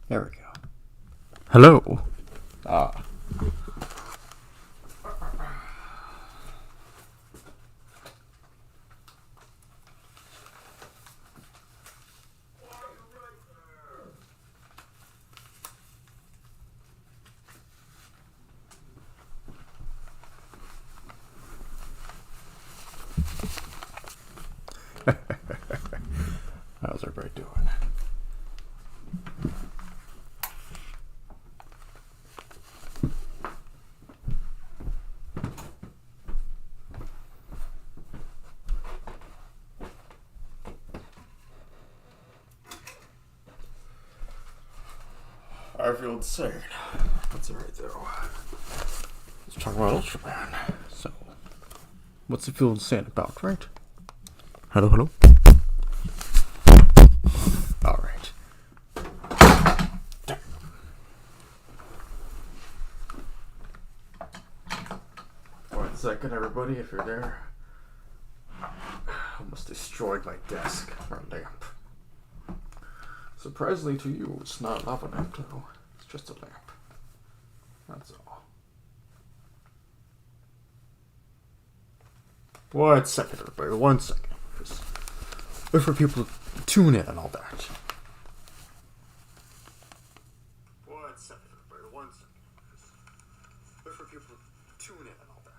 There we go. Hello. Ah. How's everybody doing? I feel insane. That's alright though. Let's talk about Ultraman. So, what's it feel insane about, right? Hello, hello? Alright. 1 second, everybody, if you're there. Almost destroyed my desk or lamp. Surprisingly to you, it's not a lava lamp, though. It's just a lamp. That's all. 1 second, everybody. 1 second. Just wait for people to tune in and all that. 1 second, everybody. 1 second. Just wait for people to tune in and all that.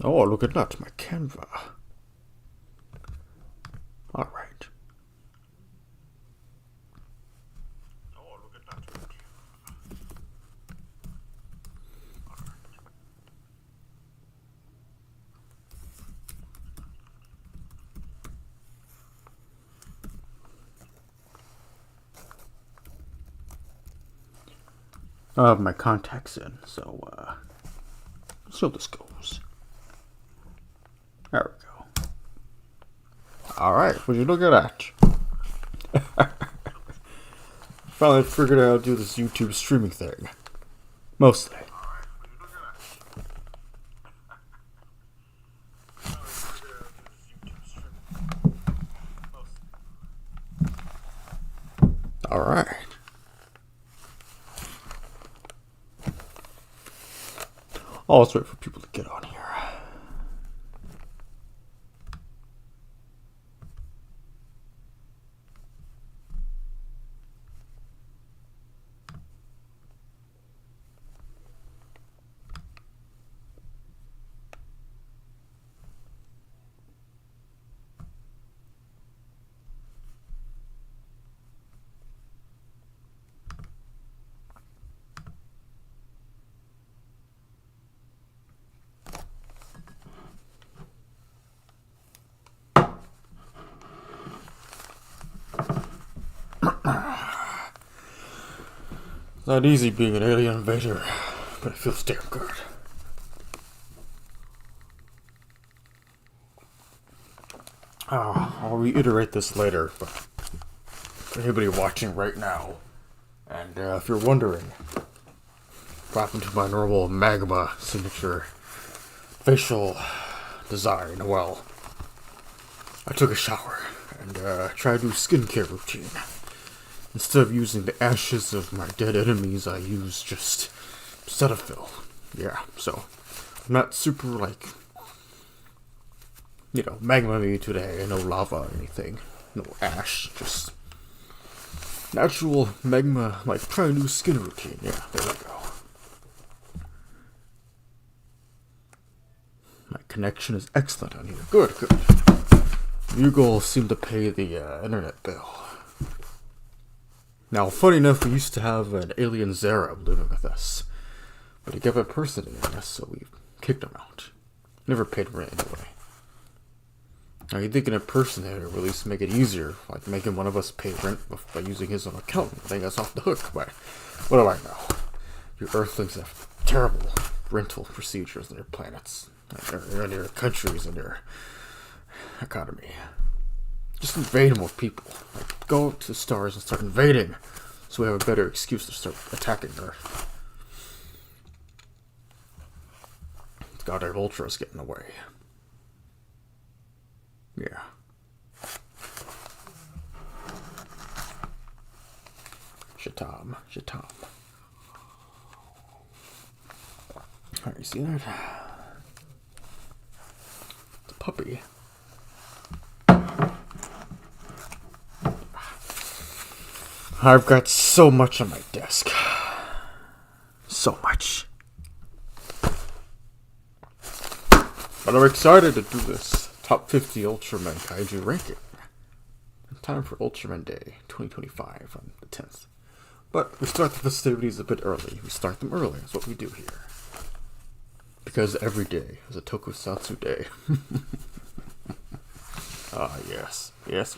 Oh, look at that, my Canva. Alright. Oh, look at that, my Canva. Alright. I have my contacts in, so, let's see how this goes. There we go. Alright, would you look at that? Finally figured out how to do this YouTube streaming thing. Mostly. Alright. Oh, let's wait for people to get on here. It's not easy being an alien invader, but it feels damn good. I'll reiterate this later, but for anybody watching right now, and if you're wondering what happened to my normal magma signature facial design, well, I took a shower and tried to do a skincare routine. Instead of using the ashes of my dead enemies, I used just Cetaphil. Yeah, so I'm not super, like, you know, magma-y today. No lava or anything. No ash. Just natural magma, like, try a new skin routine. Yeah, there we go. My connection is excellent on here. Good, good. Google seemed to pay the internet bill. Now, funny enough, we used to have an alien Zarab living with us, but he kept impersonating us, so we kicked him out. Never paid rent anyway. Now, you'd think an impersonator would at least make it easier, like making one of us pay rent by using his own account and letting us off the hook, but what do I know? You Earthlings have terrible rental procedures on your planets, and your countries, and your economy. Just invade more people. Like, go to the stars and start invading, so we have a better excuse to start attacking Earth. God, our Ultras get in the way. Yeah. Shatam. Alright, you see that? It's a puppy. I've got so much on my desk. So much. But I'm excited to do this top 50 Ultraman Kaiju ranking. In time for Ultraman Day 2025 on the 10th. But we start the festivities a bit early. We start them early. That's what we do here. Because every day is a Tokusatsu day. Ah, yes. Yes.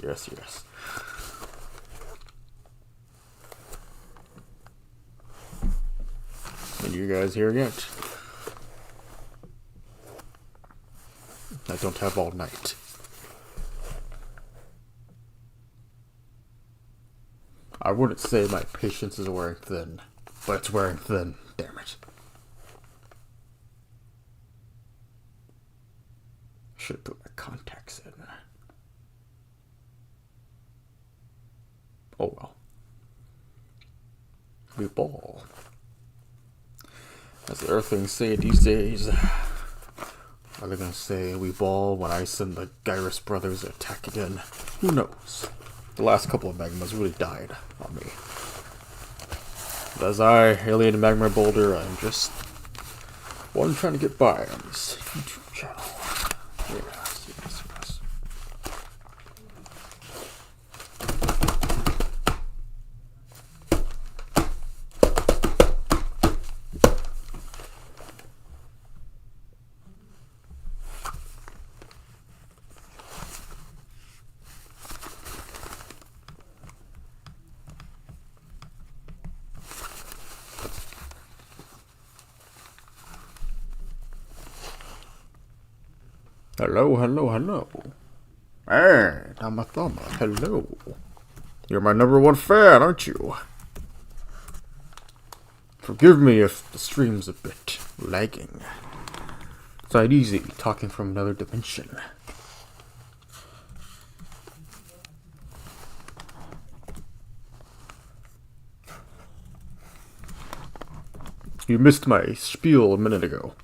And you guys here yet? I don't have all night. I wouldn't say my patience is wearing thin, but it's wearing thin, damn it. Should have put my contacts in. Oh well. We ball. As the Earthlings say these days, are they gonna say we ball when I send the Gyrus brothers to attack again? Who knows? The last couple of Magmas really died on me. But as Alien Magma-Boulder, I'm just one trying to get by on this YouTube channel. Yes. Hello. Hey, Tamatama, hello. You're my #1 fan, aren't you? Forgive me if the stream's a bit lagging. It's not easy talking from another dimension. You missed my spiel a minute ago.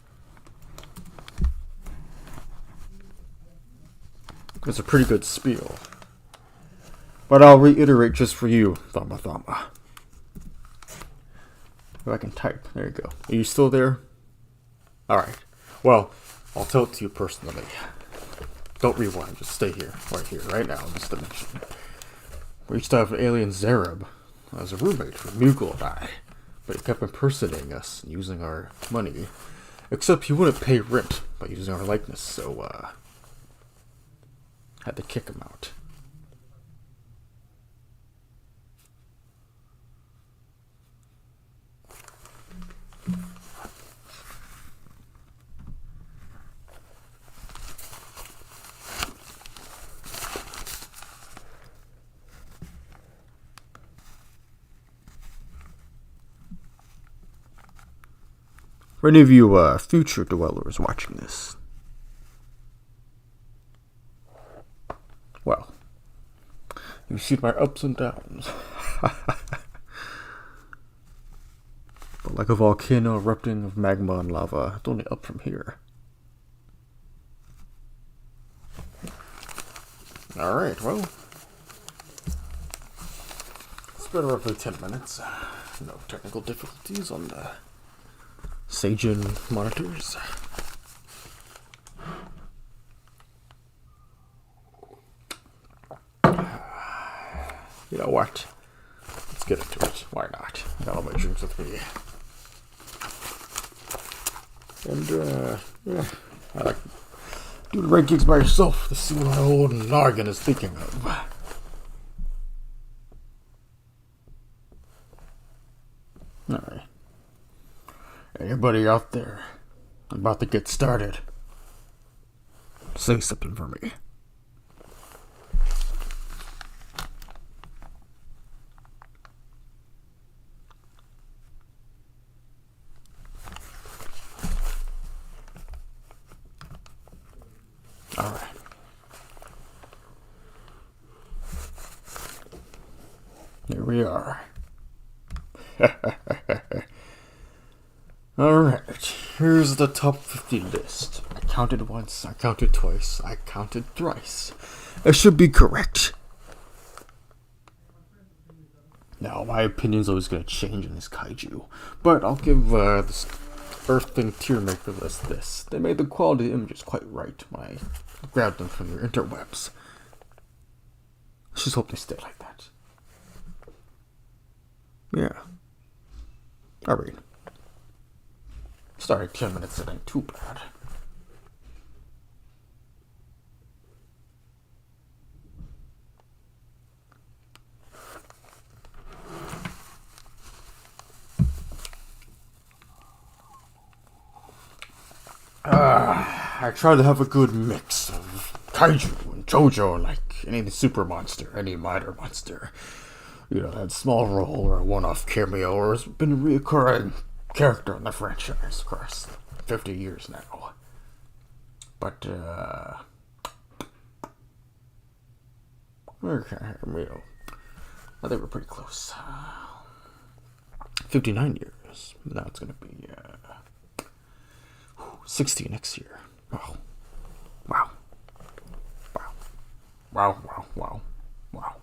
It's a pretty good spiel. But I'll reiterate just for you, Thama. If I can type. There you go. Are you still there? Alright. Well, I'll tell it to you personally. Don't rewind. Just stay here. Right here. Right now in this dimension. We used to have an alien Zarab as a roommate for Mughal and I. But he kept impersonating us and using our money. Except he wouldn't pay rent by using our likeness, so, had to kick him out. For any of you future dwellers watching this, well, you see my ups and downs. But like a volcano erupting of magma and lava, it's only up from here. Alright, well, it's been roughly 10 minutes. No technical difficulties on the Sajin monitors. you know what? Let's get into it. Why not? I got all my drinks with me. And, yeah, I like to do the rankings by yourself to see what my old noggin is thinking of. Alright. Anybody out there? I'm about to get started. Say something for me. Alright. Here we are. Alright, here's the top 50 list. I counted once, I counted twice, I counted thrice. It should be correct. Now, my opinion's always going to change in this kaiju, but I'll give this Earth Thing tier maker list this. They made the quality of the images quite right when I grabbed them from their interwebs. Let's just hope they stay like that. Yeah. Alright. Starting 10 minutes, it ain't too bad. I try to have a good mix of kaiju and JoJo, like any super monster, any minor monster. You know, that small role or a one-off cameo, or has been a recurring character in the franchise, of course. 50 years now. But, okay, you know, I think we're pretty close. 59 years. Now it's gonna be, 60 next year. Oh. Wow. Wow. Wow, wow, wow. Wow.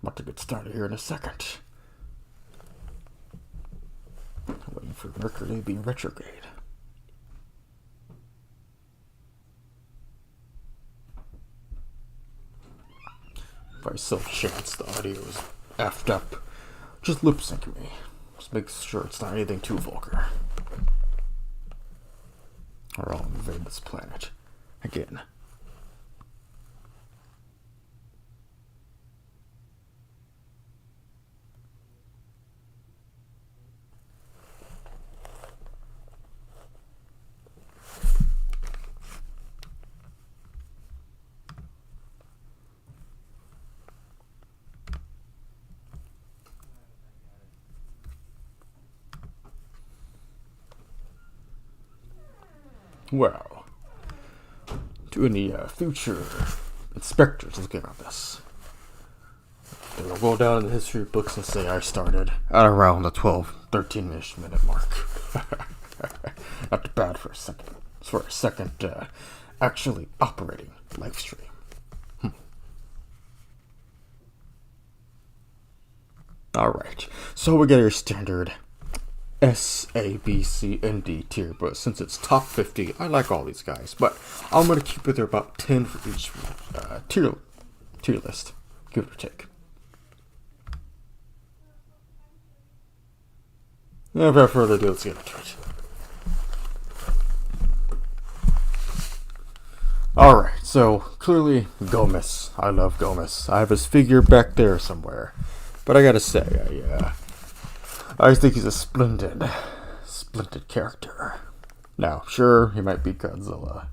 About to get started here in a second. Waiting for Mercury to be retrograde. If I so chance the audio is effed up, just lip sync me. Just make sure it's not anything too vulgar. Or I'll invade this planet again. Well, to any future inspectors looking at this, they will go down in the history books and say I started at around the 13-ish minute mark. Not bad for a second actually operating live stream. Alright, so we get your standard S, A, B, C, and D tier, but since it's top 50, I like all these guys, but I'm going to keep it there about 10 for each tier list, give or take. Now, without further ado, let's get into it. Alright, so clearly Gomez. I love Gomez. I have his figure back there somewhere, but I gotta say, I think he's a splendid character. Now, sure, he might be Godzilla.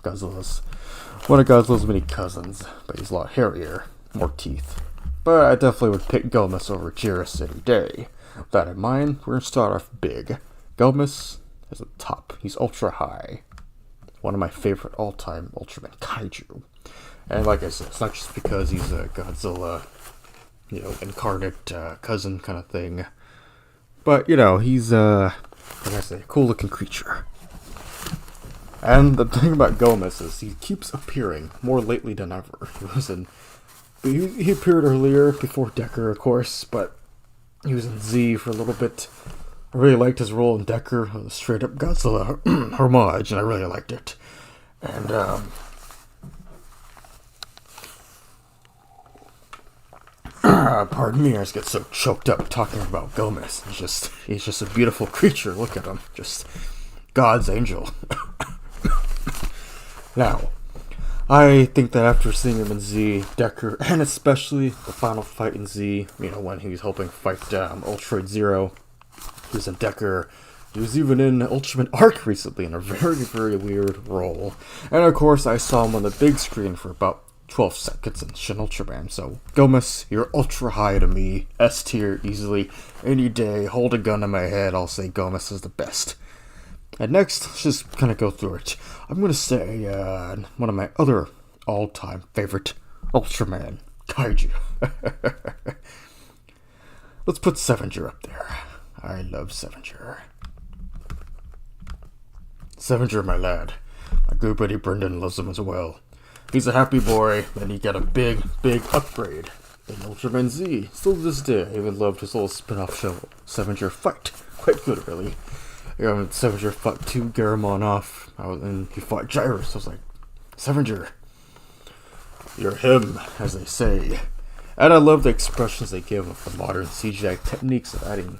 Godzilla's one of Godzilla's many cousins, but he's a lot hairier, more teeth. But I definitely would pick Gomez over Jiris any day. With that in mind, we're gonna start off big. Gomez is at the top. He's ultra high. One of my favorite all-time Ultraman Kaiju. And like I said, it's not just because he's a Godzilla, incarnate cousin kind of thing. But, he's, like I say, a cool-looking creature. And the thing about Gomez is he keeps appearing more lately than ever. He appeared earlier, before Decker, of course, but he was in Z for a little bit. I really liked his role in Decker, a straight up Godzilla homage, and I really liked it. And pardon me, I just get so choked up talking about Gomez. He's just a beautiful creature. Look at him, just God's angel. Now, I think that after seeing him in Z, Decker, and especially the final fight in Z, when he was helping fight Ultraman Zero, he was in Decker. He was even in Ultraman Arc recently in a very, very weird role. And of course, I saw him on the big screen for about 12 seconds in Shin Ultraman. So, Gomez, you're ultra high to me. S tier easily. Any day, hold a gun to my head, I'll say Gomez is the best. And next, let's just kind of go through it. I'm going to say one of my other all-time favorite Ultraman Kaiju. Let's put Sevenger up there. I love Sevenger. Sevenger, my lad. My good buddy Brendan loves him as well. He's a happy boy, and he got a big, big upgrade in Ultraman Z. Still to this day, I even loved his little spin-off show, Sevenger Fight. Quite good, really. Sevenger fought 2 Garamon off, and he fought Gyrus. I was like, Sevenger, you're him, as they say. And I love the expressions they give with the modern CGI techniques of adding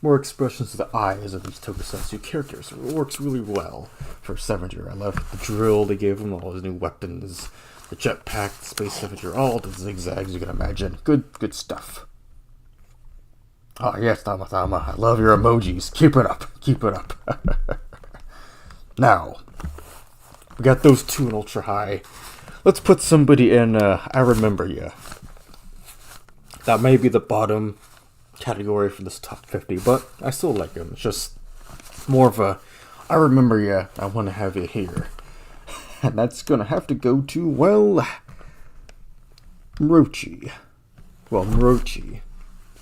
more expressions to the eyes of these tokusatsu characters. It works really well for Sevenger. I love the drill they gave him, all his new weapons, the jetpack, the space Sevenger, all the zigzags you can imagine. Good stuff. Oh yes, Tama, I love your emojis. Keep it up. Now, we got those 2 in Ultra High. Let's put somebody in, I Remember Ya. That may be the bottom category for this top 50, but I still like him. It's just more of a, I remember ya, I want to have you here. And that's gonna have to go to, well, Muruchi. Muruchi.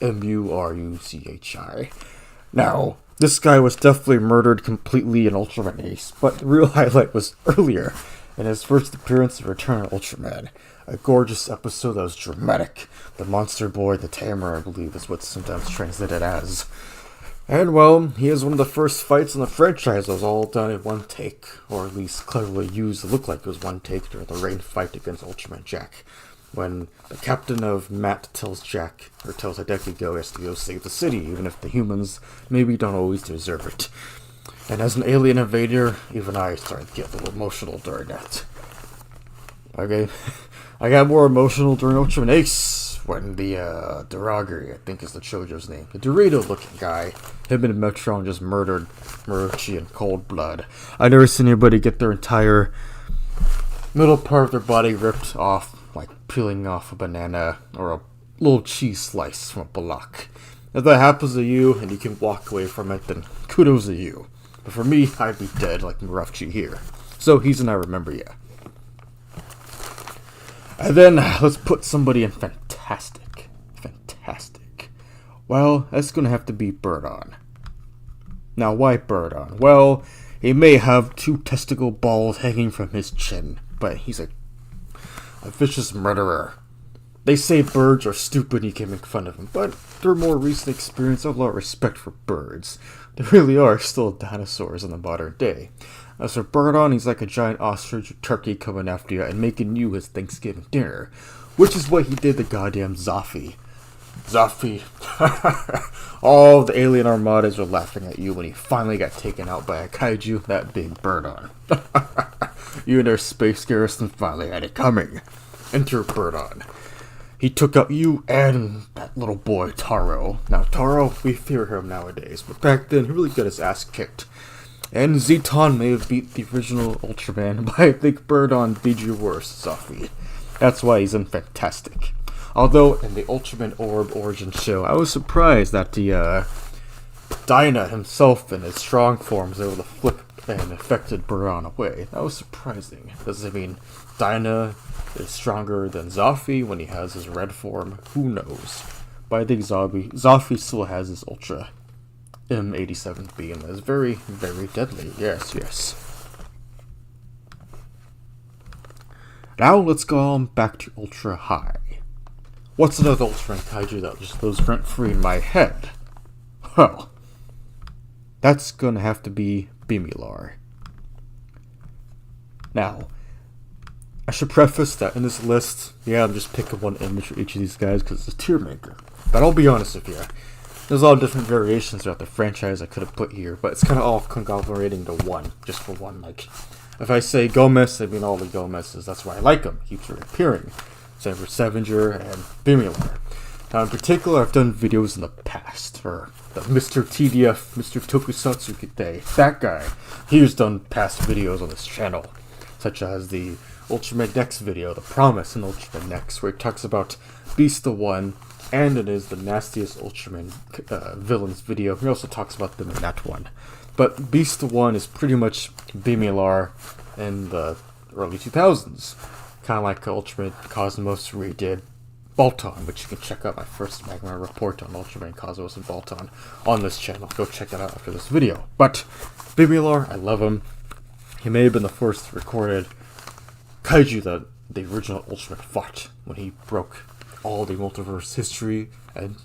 Muruchi. Now, this guy was definitely murdered completely in Ultraman Ace, but the real highlight was earlier, in his first appearance in Return of Ultraman. A gorgeous episode that was dramatic. The Monster Boy, the Tamer, I believe, is what's sometimes translated as. And, well, he is one of the first fights in the franchise that was all done in one take, or at least cleverly used to look like it was one take during the rain fight against Ultraman Jack. When the captain of Matt tells Hideki he has to go save the city, even if the humans maybe don't always deserve it. And as an alien invader, even I started to get a little emotional during that. Okay, I got more emotional during Ultraman Ace, when the Duragiri, I think is the Chojo's name, the Dorito-looking guy, him and Metron just murdered Muruchi in cold blood. I never seen anybody get their entire middle part of their body ripped off, like peeling off a banana or a little cheese slice from a block. If that happens to you and you can walk away from it, then kudos to you. But for me, I'd be dead like Muruchi here. So he's an I Remember Ya. And then let's put somebody in fantastic. Well, that's gonna have to be Birdon. Now, why Birdon? Well, he may have 2 testicle balls hanging from his chin, but he's a vicious murderer. They say birds are stupid and you can make fun of them, but through more recent experience, I have a lot of respect for birds. There really are still dinosaurs in the modern day. As for Birdon, he's like a giant ostrich or turkey coming after you and making you his Thanksgiving dinner, which is what he did to goddamn Zafi. All the alien armadas were laughing at you when he finally got taken out by a kaiju, that big Birdon. You and their space garrison finally had it coming. Enter Birdon. He took out you and that little boy, Taro. Now, Taro, we fear him nowadays, but back then, he really got his ass kicked. And Zeton may have beat the original Ultraman, but I think Birdon did you worse, Zafi. That's why he's in Fantastic. Although, in the Ultraman Orb Origin show, I was surprised that the, Dyna himself in his strong form was able to flip and affected Birdon away. That was surprising. Does it mean Dyna is stronger than Zafi when he has his red form? Who knows? But I think Zafi still has his Ultra M87 beam that is very, very deadly. Yes. Now let's go on back to Ultra High. What's another Ultraman Kaiju that just goes rent-free in my head? Well, that's gonna have to be Bimilar. Now, I should preface that in this list, yeah, I'm just picking one image for each of these guys because it's a tier maker. But I'll be honest with you, there's a lot of different variations throughout the franchise I could have put here, but it's kind of all conglomerating to one, just for one. Like, if I say Gomez, I mean all the Gomez's. That's why I like him. He keeps reappearing. Same for Scavenger and Bimilar. Now, in particular, I've done videos in the past for the Mr. TDF, Mr. Tokusatsu Kite. That guy, he's done past videos on this channel, such as the Ultraman Next video, The Promise in Ultraman Next, where he talks about Beast the One, and it is the nastiest Ultraman villains video. He also talks about them in that one. But Beast the One is pretty much Bimilar in the early 2000s. Kind of like Ultraman Cosmos redid Balton, which you can check out my first Magma report on Ultraman Cosmos and Balton on this channel. Go check that out after this video. But Bimilar, I love him. He may have been the first recorded kaiju that the original Ultraman fought when he broke all the multiverse history and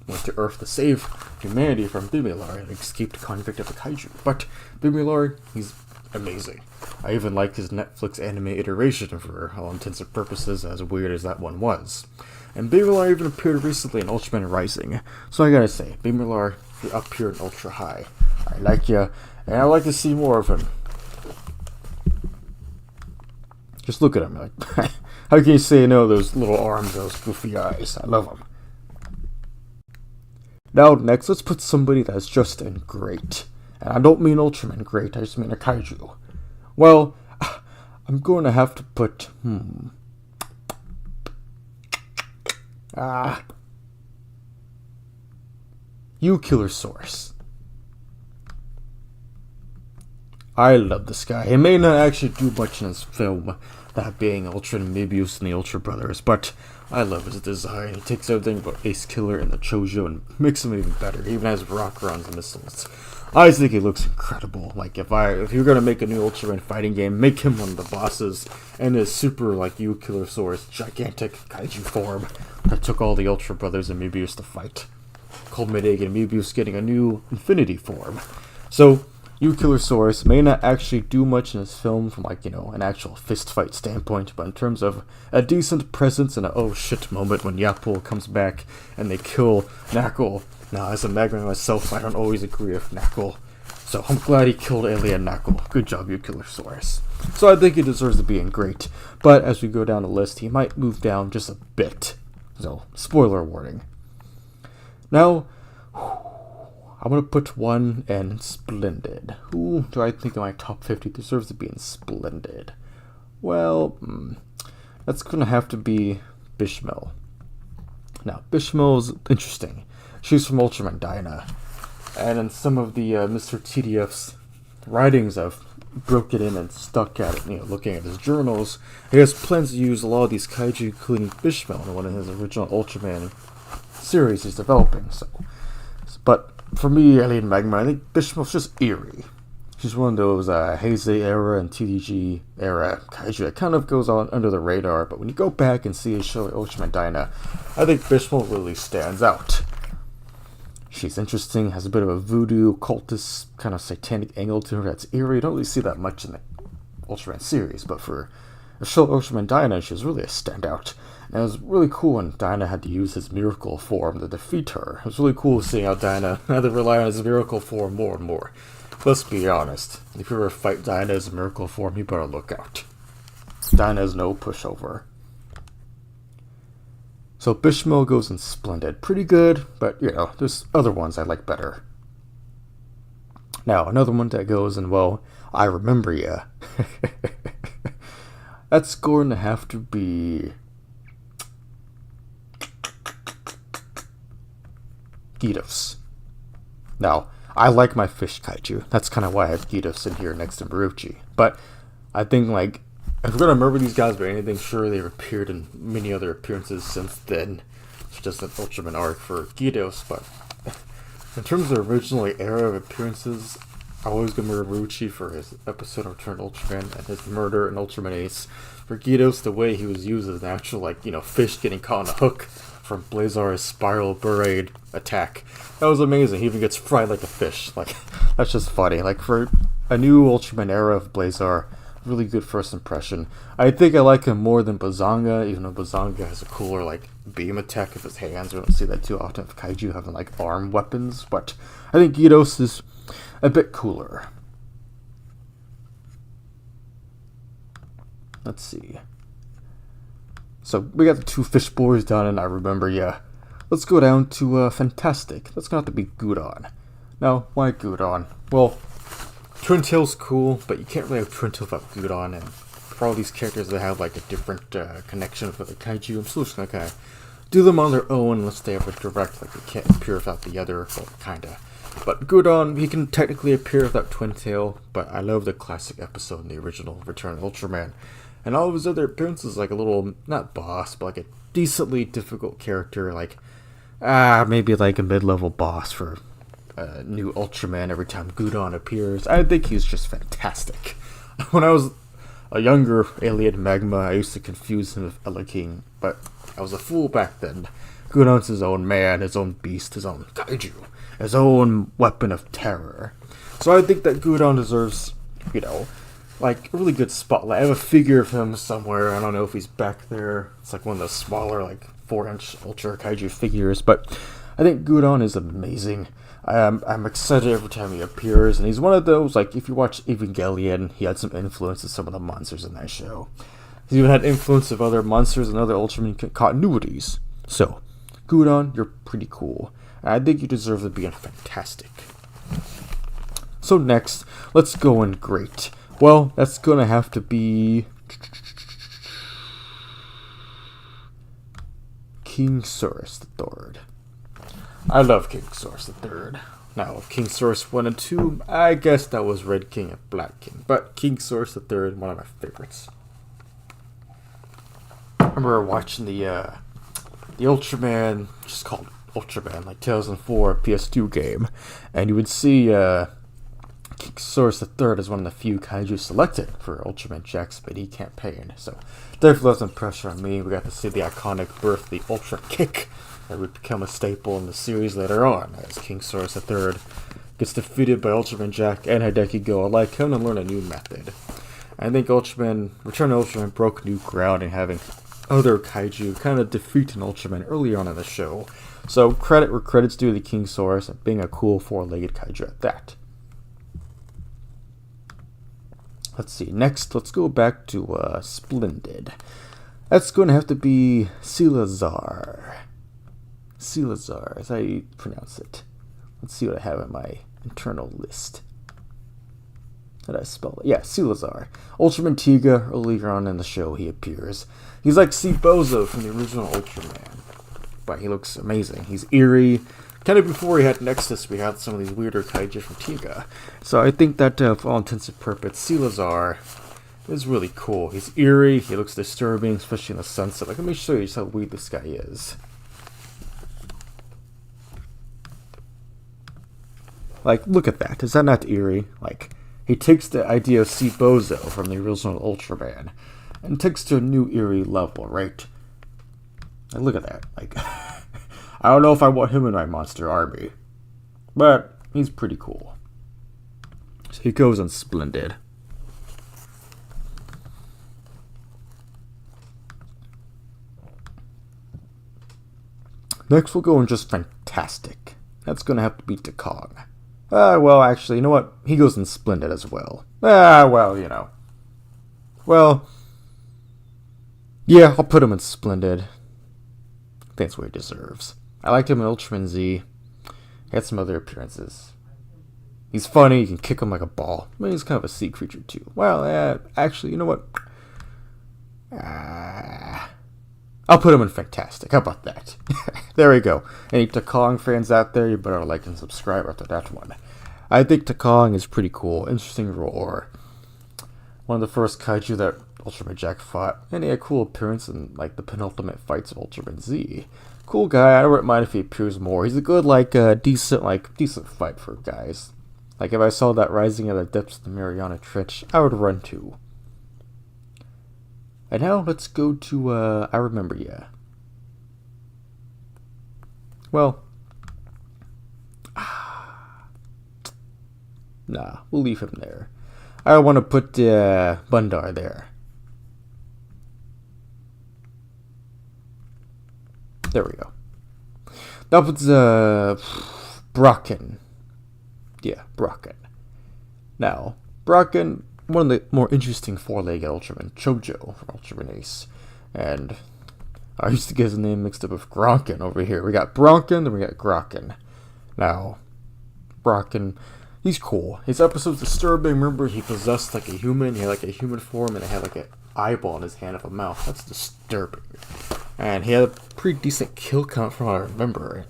went to Earth to save humanity from Bimilar and escaped convict of the kaiju. But Bimilar, he's amazing. I even like his Netflix anime iteration for all intents and purposes, as weird as that one was. And Bimilar even appeared recently in Ultraman Rising. So I gotta say, Bimilar, you're up here in Ultra High. I like ya, and I'd like to see more of him. Just look at him. Like, how can you say no? Those little arms, those goofy eyes. I love them. Now, next, let's put somebody that's just in great. And I don't mean Ultraman great, I just mean a kaiju. Well, I'm going to have to put, U-Killer Source. I love this guy. He may not actually do much in his film, that being Ultra and Mebius and the Ultra Brothers, but I love his design. He takes everything about Ace Killer and the Chojo and makes him even better. He even has rock runs and missiles. I just think he looks incredible. Like, if you're gonna make a new Ultraman fighting game, make him one of the bosses, and his super, like, U-Killer Source, gigantic kaiju form that took all the Ultra Brothers and Mebius to fight, culminating in Mebius getting a new Infinity form. So, U-Killer Source may not actually do much in this film from, like, an actual fist fight standpoint, but in terms of a decent presence and a oh shit moment when Yapple comes back and they kill Knuckle. Now, as a Magma myself, I don't always agree with Knuckle, so I'm glad he killed Alien Knuckle. Good job, U-Killer Source. So I think he deserves to be in great, but as we go down the list, he might move down just a bit. So, spoiler warning. Now, I'm going to put one in Splendid. Who do I think in my top 50 deserves to be in Splendid? Well, that's going to have to be Bishmel. Now, Bishmel's interesting. She's from Ultraman Dyna. And in some of the Mr. TDF's writings, I've broken in and stuck at it, looking at his journals. He has plans to use a lot of these kaiju, including Bishmel, in one of his original Ultraman series he's developing. But for me, Alien Magma, I think Bishmel's just eerie. She's one of those Heisei era and TDG era kaiju that kind of goes on under the radar, but when you go back and see a show like Ultraman Dyna, I think Bishmel really stands out. She's interesting, has a bit of a voodoo, cultist, kind of satanic angle to her that's eerie. You don't really see that much in the Ultraman series, but for a show like Ultraman Dyna, she was really a standout. And it was really cool when Dyna had to use his miracle form to defeat her. It was really cool seeing how Dyna had to rely on his miracle form more and more. Let's be honest, if you ever fight Dyna as a miracle form, you better look out. Dyna is no pushover. So Bishmel goes in Splendid. Pretty good, but, there's other ones I like better. Now, another one that goes in, well, I remember ya. That's going to have to be Gytos. Now, I like my fish kaiju. That's kind of why I have Gytos in here next to Marucci. But I think, if we're going to remember these guys by anything, sure, they've appeared in many other appearances since then. It's just an Ultraman arc for Gytos, but in terms of the original era of appearances, I always remember Marucci for his episode of Return Ultraman and his murder in Ultraman Ace. For Gytos, the way he was used as an actual, fish getting caught on a hook from Blazar's spiral parade attack. That was amazing. He even gets fried like a fish. Like, that's just funny. Like, for a new Ultraman era of Blazar, really good first impression. I think I like him more than Bazanga, even though Bazanga has a cooler, like, beam attack with his hands. We don't see that too often with Kaiju having, like, arm weapons. But I think Gyutos is a bit cooler. Let's see. So, we got the two fish boys done, and I remember, yeah. Let's go down to Fantastic. That's going to have to be Gudon. Now, why Gudon? Well, Twin Tail's cool, but you can't really have Twin Tail without Gudon, and for all these characters that have, like, a different connection with the Kaiju, I'm still just going to kind of do them on their own unless they have a direct, like, they can't appear without the other, well, kinda. But Gudon, he can technically appear without Twin Tail, but I love the classic episode in the original Return of Ultraman. And all of his other appearances, like a little, not boss, but like a decently difficult character, like, maybe like a mid-level boss for a new Ultraman every time Gudon appears. I think he's just fantastic. When I was a younger Alien Magma, I used to confuse him with Ella King, but I was a fool back then. Gudon's his own man, his own beast, his own Kaiju, his own weapon of terror. So I think that Gudon deserves, you know, like, a really good spotlight. I have a figure of him somewhere. I don't know if he's back there. It's like one of those smaller, like, 4-inch Ultra Kaiju figures. But I think Gudon is amazing. I'm excited every time he appears. And he's one of those, like, if you watch Evangelion, he had some influence of some of the monsters in that show. He's even had influence of other monsters and other Ultraman continuities. So, Gudon, you're pretty cool. And I think you deserve to be in Fantastic. So next, let's go in Great. Well, that's going to have to be King Saurus III. I love King Saurus III. Now, King Saurus 1 and 2, I guess that was Red King and Black King. But King Saurus III, one of my favorites. I remember watching the Ultraman, just called Ultraman, like 2004 PS2 game. And you would see King Saurus III is one of the few kaiju selected for Ultraman Jack's Speedy campaign, so definitely left some pressure on me. We got to see the iconic birth, the Ultra Kick, that would become a staple in the series later on, as King Saurus III gets defeated by Ultraman Jack and Hideki Go alike, having to learn a new method. I think Return of Ultraman broke new ground in having other kaiju kind of defeat an Ultraman early on in the show, so credit where credit's due to King Saurus and being a cool four-legged kaiju at that. Let's see, next, let's go back to Splendid. That's going to have to be Silazar. Silazar, is how you pronounce it. Let's see what I have in my internal list. How did I spell it? Yeah, Silazar. Ultraman Tiga, earlier on in the show he appears. He's like Bozo from the original Ultraman. But he looks amazing. He's eerie. Kind of before he had Nexus, we had some of these weirder kaiju from Tiga. So I think that, for all intents and purposes, Silazar is really cool. He's eerie, he looks disturbing, especially in the sunset. Like, let me show you just how weird this guy is. Like, look at that. Is that not eerie? Like, he takes the idea of Bozo from the original Ultraman and takes to a new eerie level, right? Like, look at that. Like, I don't know if I want him in my monster army, but he's pretty cool. So he goes on Splendid. Next we'll go in just Fantastic. That's going to have to be Takong. Well, actually, you know what? He goes in Splendid as well. Well, you know. Well, yeah, I'll put him in Splendid. I think that's what he deserves. I liked him in Ultraman Z. He had some other appearances. He's funny, you can kick him like a ball. I mean, he's kind of a sea creature too. Well, actually, you know what? I'll put him in Fantastic. How about that? There we go. Any Takong fans out there, you better like and subscribe after that one. I think Takong is pretty cool. Interesting roar. One of the first kaiju that Ultraman Jack fought. And he had a cool appearance in like the penultimate fights of Ultraman Z. Cool guy. I wouldn't mind if he appears more. He's a good, decent fight for guys. Like if I saw that rising out of the depths of the Mariana Trench, I would run too. And now let's go to I Remember Ya. Well, nah, we'll leave him there. I want to put Bundar there. There we go. That was Brocken. Yeah, Brocken. Now, Brocken, one of the more interesting four-legged Ultraman, Chojo from Ultraman Ace. And I used to get his name mixed up with Gronkin over here. We got Bronkin, then we got Grokken. Now, Brocken, he's cool. His episode's disturbing. Remember, he possessed like a human. He had like a human form, and he had like an eyeball in his hand of a mouth. That's disturbing. And he had a pretty decent kill count from what I remember.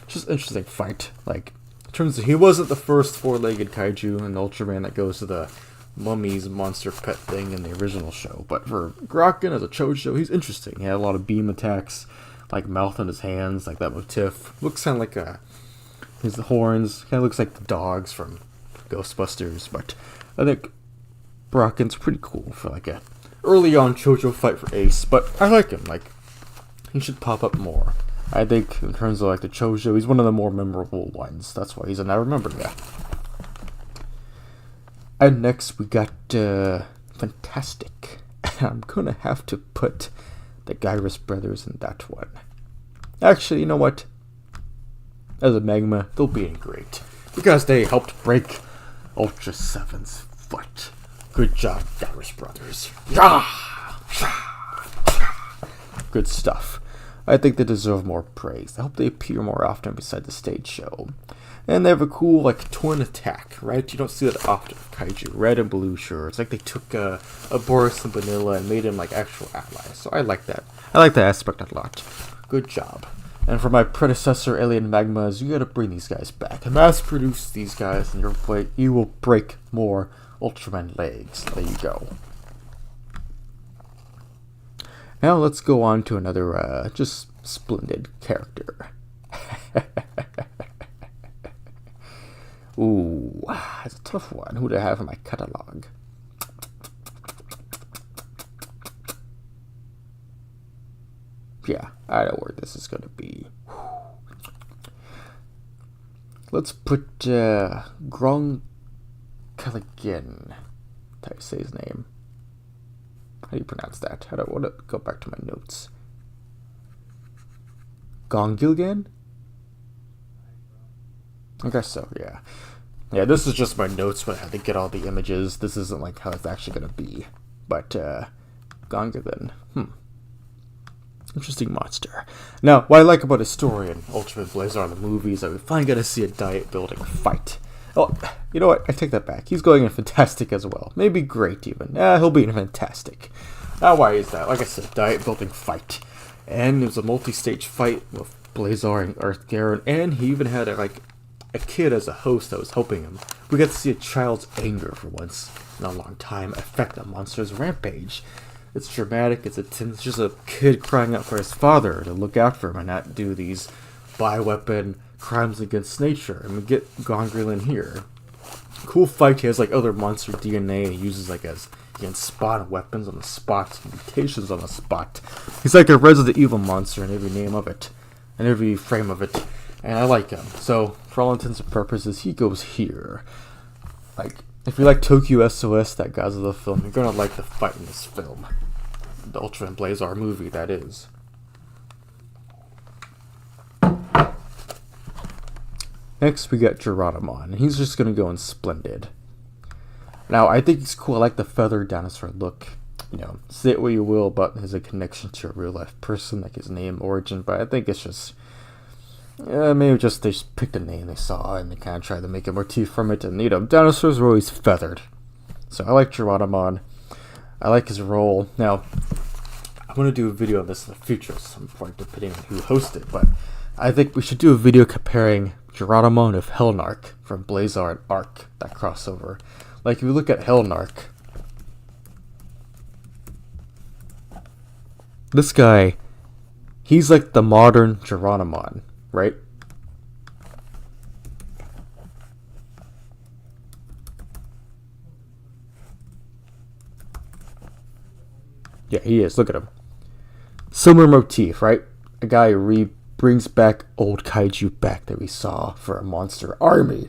Just an interesting fight. Like, in terms of, he wasn't the first four-legged kaiju in Ultraman that goes to the mummy's monster pet thing in the original show. But for Grokken as a Chojo, he's interesting. He had a lot of beam attacks, like mouth in his hands, like that motif. Looks kind of like his horns kind of looks like the dogs from Ghostbusters. But I think Brocken's pretty cool for like a early on Chojo fight for Ace. But I like him. Like, he should pop up more. I think in terms of like the Chojo, he's one of the more memorable ones. That's why he's a I remember guy. And next we got Fantastic. I'm gonna have to put the Gyrus brothers in that one. Actually, you know what? As a Magma, they'll be in great. Because they helped break Ultra 7's foot. Good job, Gyrus brothers. Good stuff. I think they deserve more praise. I hope they appear more often beside the stage show. And they have a cool, like, twin attack, right? You don't see that often with Kaiju. Red and blue, sure. It's like they took a Boris and Vanilla and made him, like, actual allies. So I like that. I like that aspect a lot. Good job. And for my predecessor, Alien Magmas, you gotta bring these guys back. Mass-produce these guys, and you will break more Ultraman legs. There you go. Now let's go on to another, just splendid character. Ooh, that's a tough one. Who do I have in my catalog? Yeah, I know where this is going to be. Let's put Gron Caligan. How do you say his name? How do you pronounce that? I want to go back to my notes. Gongilgan? I guess so, yeah. Yeah, this is just my notes, but I had to get all the images. This isn't like how it's actually going to be. But, Gongilgan. Interesting monster. Now, what I like about his story in Ultraman Blazar, the movies, I would finally get to see a diet-building fight. Oh, you know what? I take that back. He's going in Fantastic as well. Maybe great, even. He'll be in Fantastic. Now, why is that? Like I said, diet-building fight. And it was a multi-stage fight with Blazar and Earth Garen, and he even had a kid as a host that was helping him. We got to see a child's anger for once in a long time affect a monster's rampage. It's dramatic, it's intense. It's just a kid crying out for his father to look out for him and not do these bioweapon crimes against nature. And we get Gongrilin here. Cool fight. He has like other monster DNA he uses like as he can spawn weapons on the spot, mutations on the spot. He's like a Resident Evil monster in every name of it, and every frame of it. And I like him. So for all intents and purposes, he goes here. Like, if you like Tokyo SOS, that Godzilla film, you're gonna like the fight in this film. The Ultraman Blazar movie, that is. Next, we got Geronimon, and he's just gonna go in Splendid. Now, I think he's cool. I like the feathered dinosaur look. You know, say it what you will, but has a connection to a real-life person, like his name, origin, but I think it's just... maybe just they just picked a name they saw and they kind of tried to make a motif from it. And, you know, dinosaurs are always feathered. So I like Geronimon. I like his role. Now, I'm going to do a video of this in the future at some point, depending on who hosts it. But I think we should do a video comparing Geronimon with Hellnark from Blazar and Arc, that crossover. Like, if you look at Hellnark, this guy, he's like the modern Geronimon. Right? Yeah, he is. Look at him. Similar motif, right? A guy brings back old kaiju back that we saw for a monster army.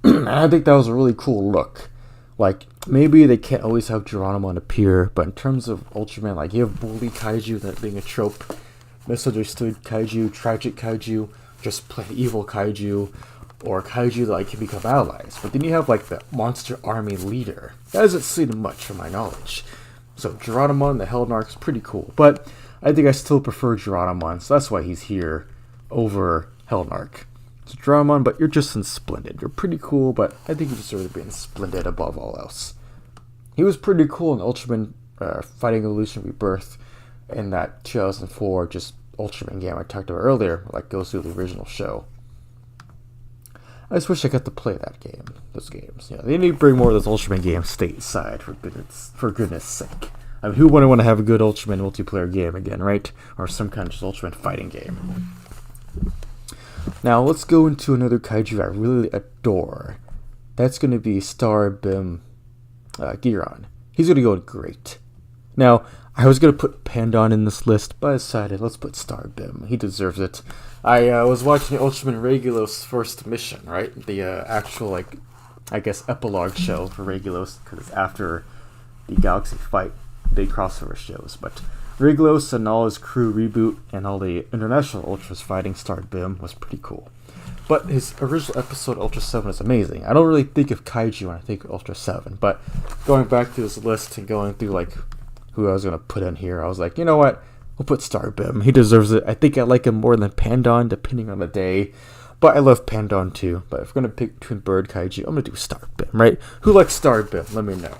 And I think that was a really cool look. Like, maybe they can't always have Geronimon appear, but in terms of Ultraman, like, you have bully kaiju, that being a trope, misunderstood kaiju, tragic kaiju, just plain evil kaiju, or kaiju that like, can become allies. But then you have, like, the monster army leader. That hasn't seen much from my knowledge. So, Geronimon, the Hellnarch, is pretty cool. But I think I still prefer Geronimon, so that's why he's here over Hellnarch. So Geronimon, but you're just in Splendid. You're pretty cool, but I think you deserve to be in Splendid above all else. He was pretty cool in Ultraman Fighting Evolution Rebirth, in that 2004 just Ultraman game I talked about earlier, like goes through the original show. I just wish I got to play that game, those games. Yeah, they need to bring more of those Ultraman games stateside, for goodness sake. I mean, who wouldn't want to have a good Ultraman multiplayer game again, right? Or some kind of just Ultraman fighting game. Now, let's go into another kaiju I really adore. That's going to be Starbim Giron. He's going to go great. Now, I was going to put Pandon in this list, but I decided let's put Starbim. He deserves it. I was watching Ultraman Regulos' first mission, right? The actual, like, I guess, epilogue show for Regulos, because it's after the Galaxy Fight big crossover shows. But Regulos and all his crew reboot and all the international Ultras fighting Starbim was pretty cool. But his original episode, Ultra 7, is amazing. I don't really think of kaiju when I think of Ultra 7, but going back through this list and going through, like, who I was going to put in here, I was like, you know what? We'll put Starbim. He deserves it. I think I like him more than Pandon, depending on the day. But I love Pandon too. But if we're going to pick between Bird Kaiju, I'm going to do Starbim, right? Who likes Starbim? Let me know.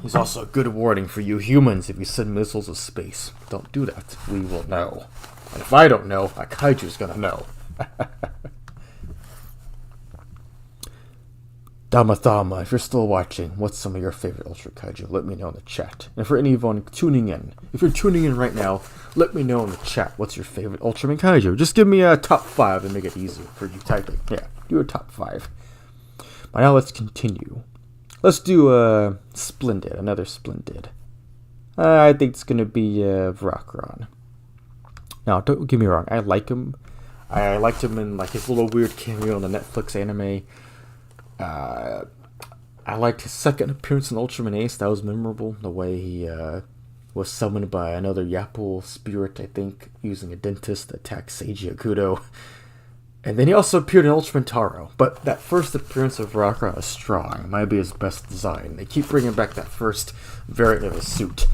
He's also a good warning for you humans if you send missiles to space. Don't do that. We will know. And if I don't know, a kaiju's going to know. Damathama, if you're still watching, what's some of your favorite Ultra Kaiju? Let me know in the chat. And for anyone tuning in, if you're tuning in right now, let me know in the chat what's your favorite Ultraman Kaiju. Just give me a top 5 and make it easy for you typing. Yeah, do a top 5. But now let's continue. Let's do Splendid, another Splendid. I think it's going to be Vrakron. Now, don't get me wrong, I like him. I liked him in like his little weird cameo on the Netflix anime. I liked his second appearance in Ultraman Ace. That was memorable. The way he was summoned by another Yapple spirit, I think, using a dentist to attack Seiji Akudo. And then he also appeared in Ultraman Taro. But that first appearance of Vrakron is strong. It might be his best design. They keep bringing back that first variant of his suit.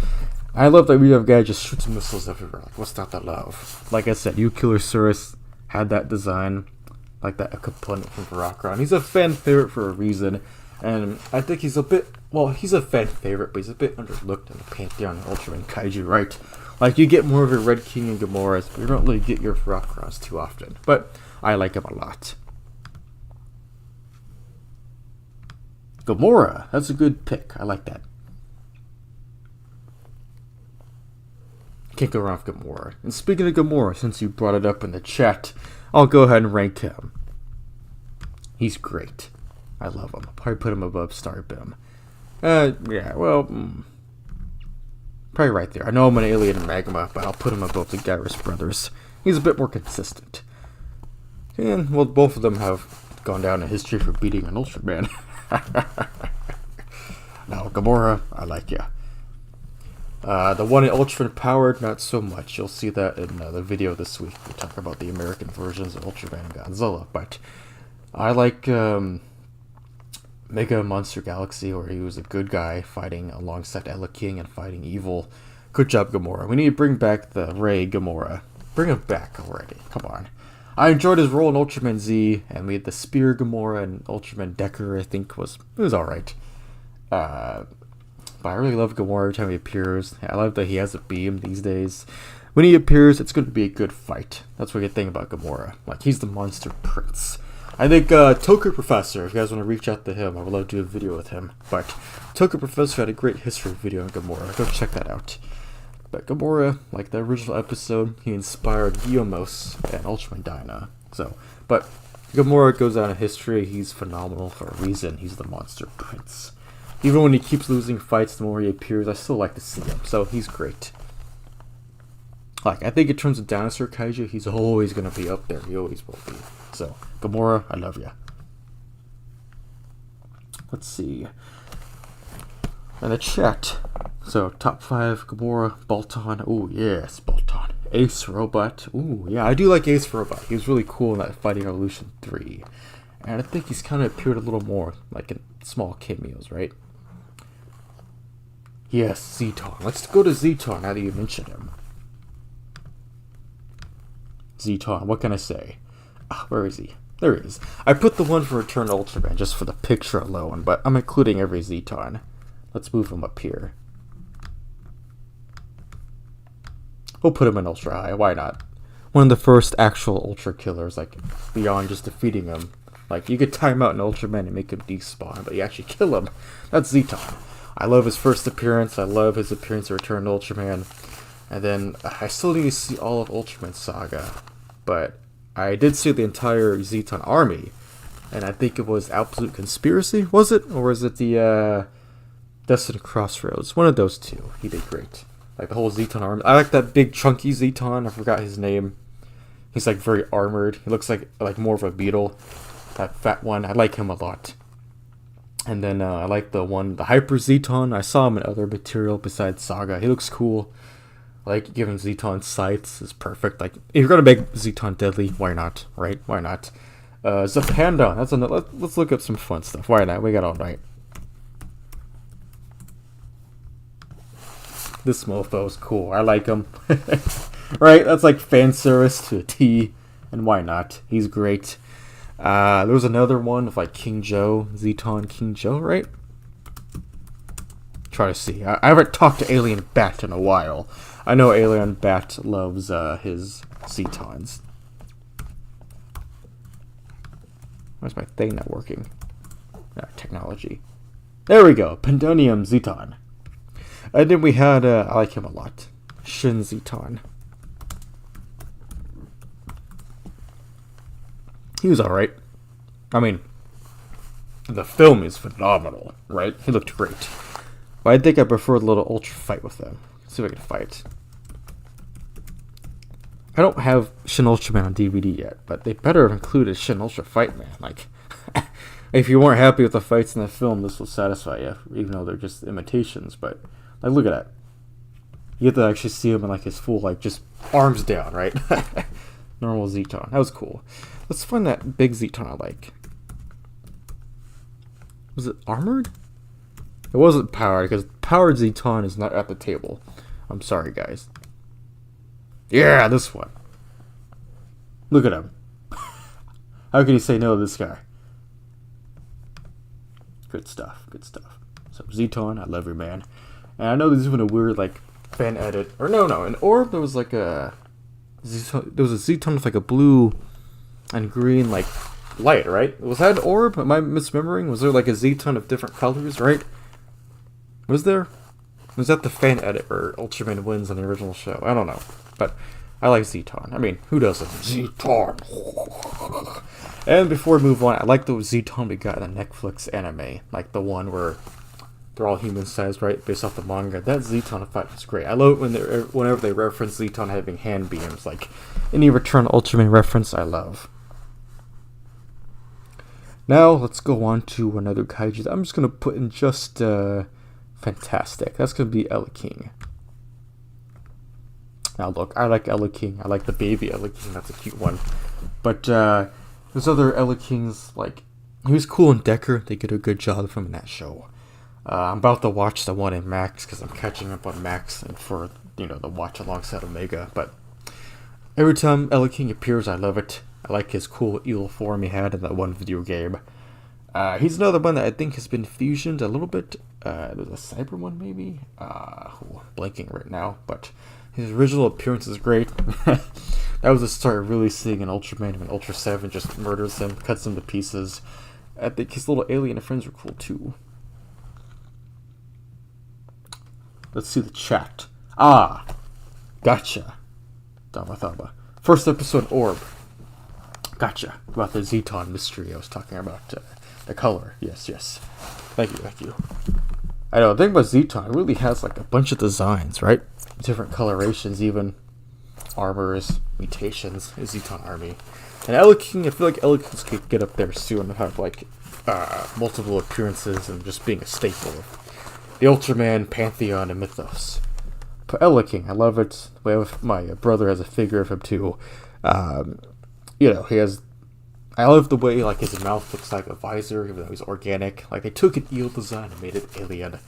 I love that we have a guy just shoots missiles everywhere. Like, what's not to love? Like I said, Killer Surus had that design. Like that a component from Vrakron. He's a fan favorite for a reason, and I think he's a bit, well, he's a fan favorite, but he's a bit underlooked in the Pantheon of Ultraman Kaiju, right? Like, you get more of your Red King and Gamoras, but you don't really get your Vrakrons too often. But I like him a lot. Gamora, that's a good pick. I like that. Can't go wrong with Gamora. And speaking of Gamora, since you brought it up in the chat, I'll go ahead and rank him. He's great. I love him. I'll probably put him above Starbim. Yeah, well, probably right there. I know I'm an Alien Magma, but I'll put him above the Gyros brothers. He's a bit more consistent. And, well, both of them have gone down in history for beating an Ultraman. Now, Gamora, I like ya. The one in Ultraman Powered, not so much. You'll see that in the video this week. We talk about the American versions of Ultraman and Godzilla. But I like Mega Monster Galaxy, where he was a good guy fighting alongside Ella King and fighting evil. Good job, Gamora. We need to bring back the Ray Gamora. Bring him back already. Come on. I enjoyed his role in Ultraman Z, and we had the Spear Gamora and Ultraman Decker, I think, it was alright. But I really love Gamora every time he appears. I love that he has a beam these days. When he appears, it's going to be a good fight. That's what I think about Gamora. Like, he's the monster prince. I think Toku Professor, if you guys want to reach out to him, I would love to do a video with him. But Toku Professor had a great history video on Gamora. Go check that out. But Gamora, like the original episode, he inspired Guillermo's and Ultraman Dyna. But Gamora goes down in history. He's phenomenal for a reason. He's the monster prince. Even when he keeps losing fights, the more he appears, I still like to see him. So he's great. Like, I think in terms of dinosaur kaiju, he's always gonna be up there. He always will be. So, Gamora, I love you. Let's see. And the chat. So, top 5, Gamora, Bolton. Oh, yes, Bolton. Ace Robot. Ooh, yeah, I do like Ace Robot. He was really cool in that Fighting Evolution 3. And I think he's kind of appeared a little more, like in small cameos, right? Yes, Zeton. Let's go to Zeton now that you mentioned him. Zeton, what can I say? Where is he? There he is. I put the one for Return to Ultraman just for the picture alone, but I'm including every Zeton. Let's move him up here. We'll put him in Ultra High, why not? One of the first actual Ultra killers, like, beyond just defeating him. Like, you could time out an Ultraman and make him despawn, but you actually kill him. That's Zeton. I love his first appearance, I love his appearance in Return to Ultraman. And then, I still need to see all of Ultraman Saga. But, I did see the entire Zeton army. And I think it was Absolute Conspiracy, was it? Or was it the, Destiny Crossroads? One of those two. He did great. Like the whole Zeton army. I like that big chunky Zeton. I forgot his name. He's like very armored. He looks like more of a beetle. That fat one. I like him a lot. And then I like the Hyper Zeton. I saw him in other material besides Saga. He looks cool. Like giving Zeton sights is perfect. Like if you're gonna make Zeton deadly, why not? Right? Why not? Zapanda. That's another. Let's look up some fun stuff. Why not? We got all night. This mofo is cool. I like him. Right? That's like fan service to a T. And why not? He's great. There was another one of like King Joe. Zeton King Joe, right? Try to see. I haven't talked to Alien Bat in a while. I know Alien Bat loves his Zetons. Where's my thing not working? Technology. There we go. Pendonium Zeton. And then we had, I like him a lot, Shin Zeton. He was alright. I mean, the film is phenomenal, right? He looked great. But I think I prefer the little Ultra fight with them. Let's see if I can fight. I don't have Shin Ultraman on DVD yet, but they better have included Shin Ultra Fight Man. Like, if you weren't happy with the fights in the film, this will satisfy you, even though they're just imitations, but... Like, look at that. You get to actually see him in, like, his full, like, just arms down, right? Normal Zeton. That was cool. Let's find that big Zeton I like. Was it armored? It wasn't powered, because powered Zeton is not at the table. I'm sorry, guys. Yeah, this one. Look at him. How can you say no to this guy? Good stuff, good stuff. So, Zeton, I love you, man. And I know there's even a weird, like, fan edit. Or no, in Orb there was like a... There was a Zeton with like a blue and green, like, light, right? Was that an Orb? Am I misremembering? Was there like a Zeton of different colors, right? Was there? Was that the fan edit where Ultraman wins on the original show? I don't know. But I like Zeton. I mean, who doesn't? Zeton! And before we move on, I like the Zeton we got in the Netflix anime. Like the one where... They're all human-sized, right? Based off the manga. That Zeton fight was great. I love it whenever they reference Zeton having hand beams. Like, any Return to Ultraman reference, I love. Now, let's go on to another kaiju that I'm just going to put in just, fantastic. That's going to be Ella King. Now, look, I like Ella King. I like the baby Ella King. That's a cute one. But, there's other Ella Kings, like, he was cool in Decker. They did a good job of him in that show. I'm about to watch the one in Max because I'm catching up on Max and for, the watch alongside Omega. But every time Ella King appears, I love it. I like his cool eel form he had in that one video game. He's another one that I think has been fusioned a little bit. There's a cyber one maybe? I'm blanking right now. But his original appearance is great. That was the start of really seeing an Ultraman when Ultra 7 just murders him, cuts him to pieces. I think his little alien friends were cool too. Let's see the chat. Gotcha. Dama Thaba. First episode Orb. Gotcha. About the Zeton mystery I was talking about. The color. Yes. Thank you. I know, the thing about Zeton, it really has like a bunch of designs, right? Different colorations even. armors, mutations, is Zeton Army. And Eleking, I feel like Elekings could get up there soon and have like multiple appearances and just being a staple of the Ultraman pantheon and mythos. But Eleking, I love it. My brother has a figure of him too. He has. I love the way like his mouth looks like a visor, even though he's organic. Like they took an eel design and made it alien.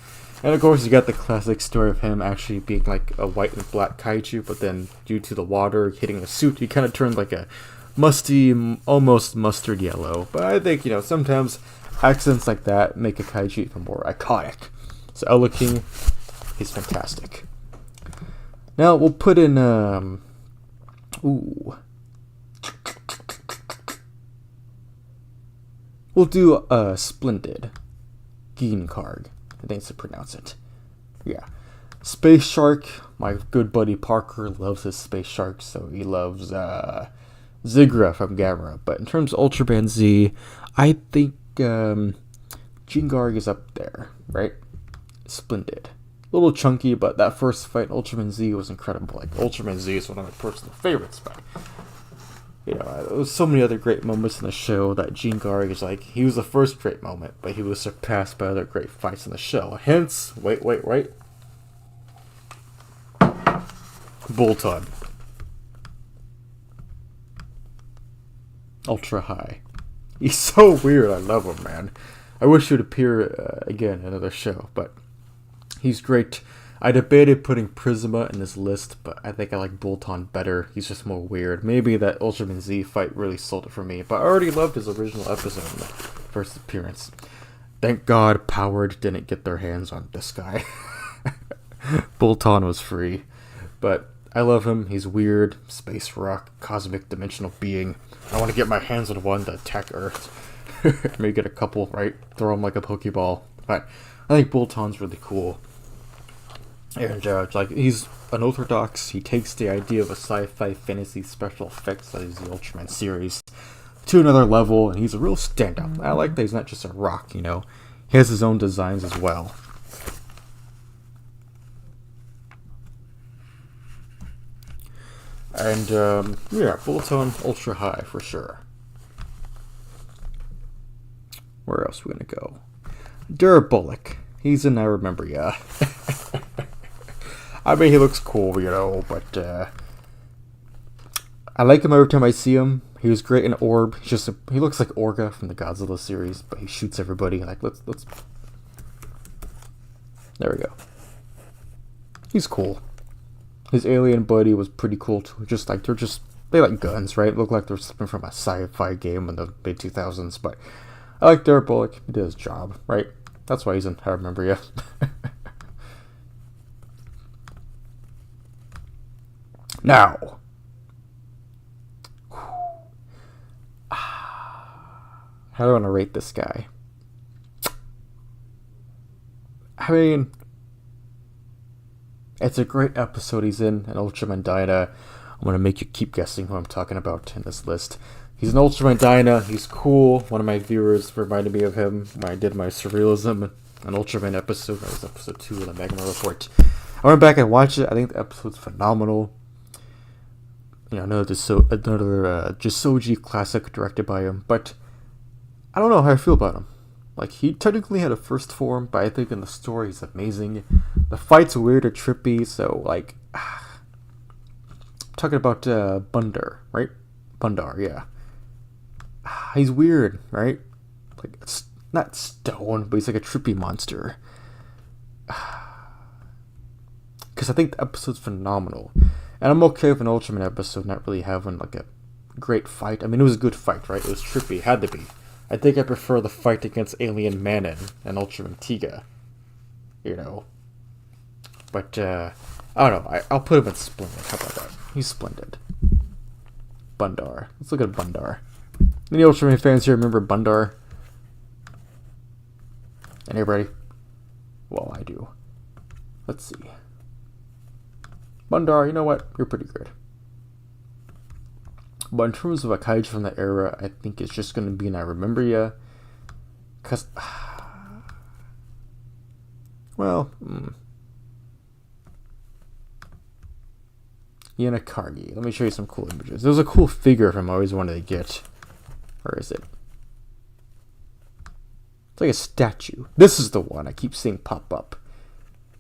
And of course, you got the classic story of him actually being like a white and black kaiju, but then due to the water hitting the suit, he kind of turned like a musty, almost mustard yellow. But I think, sometimes accents like that make a kaiju even more iconic. So Eleking, he's fantastic. Now we'll put in, we'll do Splendid. Geenkarg. I think it's to pronounce it. Yeah. Space Shark. My good buddy Parker loves his Space Shark, so he loves Zigra from Gamera. But in terms of Ultraman Z, I think Geenkarg is up there, right? Splendid. A little chunky, but that first fight in Ultraman Z was incredible. Like, Ultraman Z is one of my personal favorites, but there was so many other great moments in the show that Geenkarg is like, he was the first great moment, but he was surpassed by other great fights in the show. Hence, wait. Bolton. Ultra High. He's so weird, I love him, man. I wish he would appear again in another show, but he's great. I debated putting Prisma in this list, but I think I like Bolton better. He's just more weird. Maybe that Ultraman Z fight really sold it for me, but I already loved his original episode in the first appearance. Thank God Powered didn't get their hands on this guy. Bolton was free. But I love him. He's weird. Space rock. Cosmic dimensional being. I want to get my hands on one to attack Earth. Maybe get a couple, right? Throw him like a Pokeball. But I think Bolton's really cool. And he's unorthodox. He takes the idea of a sci-fi fantasy special effects that is the Ultraman series to another level, and he's a real standout. I like that he's not just a rock, He has his own designs as well. And Bolton Ultra High for sure. Where else are we gonna go? Durabolic. He's in I Remember Ya. I mean, he looks cool, but I like him every time I see him. He was great in Orb. He looks like Orga from the Godzilla series, but he shoots everybody. Like, let's. There we go. He's cool. His alien buddy was pretty cool too. They like guns, right? Look like they're something from a sci-fi game in the mid 2000s, but I like Durabolic. He did his job, right? That's why he's in I Remember Ya. Now, how do I want to rate this guy? I mean, it's a great episode he's in Ultraman Dyna. I'm going to make you keep guessing who I'm talking about in this list. He's an Ultraman Dyna. He's cool. One of my viewers reminded me of him when I did my Surrealism an Ultraman episode. That was episode 2 of the Magma Report. I went back and watched it. I think the episode's phenomenal. Another Jisoji classic directed by him, but I don't know how I feel about him. Like, he technically had a first form, but I think in the story he's amazing. The fight's weird or trippy, so, like, I'm talking about Bundar, right? Bundar, yeah. He's weird, right? Like, it's not stone, but he's like a trippy monster. Because I think the episode's phenomenal. And I'm okay with an Ultraman episode not really having, like, a great fight. I mean, it was a good fight, right? It was trippy. It had to be. I think I prefer the fight against Alien Manon and Ultraman Tiga. But, I don't know. I'll put him in Splendid. How about that? He's Splendid. Bundar. Let's look at Bundar. Any Ultraman fans here remember Bundar? Anybody? Well, I do. Let's see. Bundar, you know what? You're pretty good. But in terms of a kaiju from that era, I think it's just going to be an I Remember Ya. Because, Yanakargi. Let me show you some cool images. There's a cool figure from I always wanted to get. Where is it? It's like a statue. This is the one I keep seeing pop up.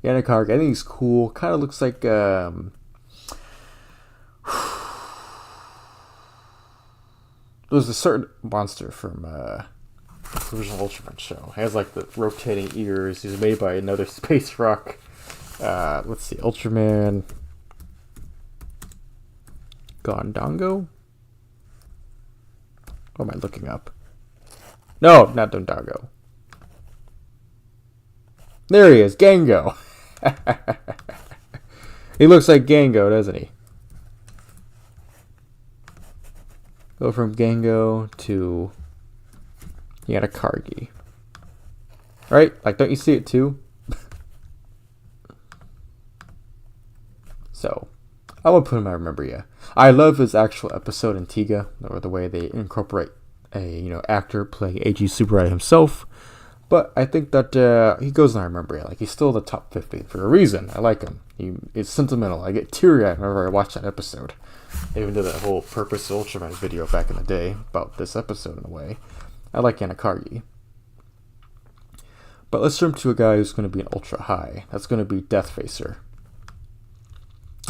Yanakargi. I think he's cool. Kind of looks like there's a certain monster from the original Ultraman show. He has like the rotating ears. He's made by another space rock. Let's see, Ultraman Gondongo? What am I looking up? No, not Dondago. There he is, Gango. He looks like Gango, doesn't he? Go from Gango to Yanakargi. Right? Like, don't you see it too? So, I will put him I Remember Ya. I love his actual episode in Tiga, or the way they incorporate a actor playing AG Tsuburaya himself. But I think that he goes in I Remember Ya. Like, he's still in the top 50 for a reason. I like him. It's sentimental. I get teary-eyed whenever I watch that episode. I even did that whole Purpose Ultraman video back in the day about this episode in a way. I like Yanakargi. But let's jump to a guy who's going to be an ultra high. That's going to be Deathfacer.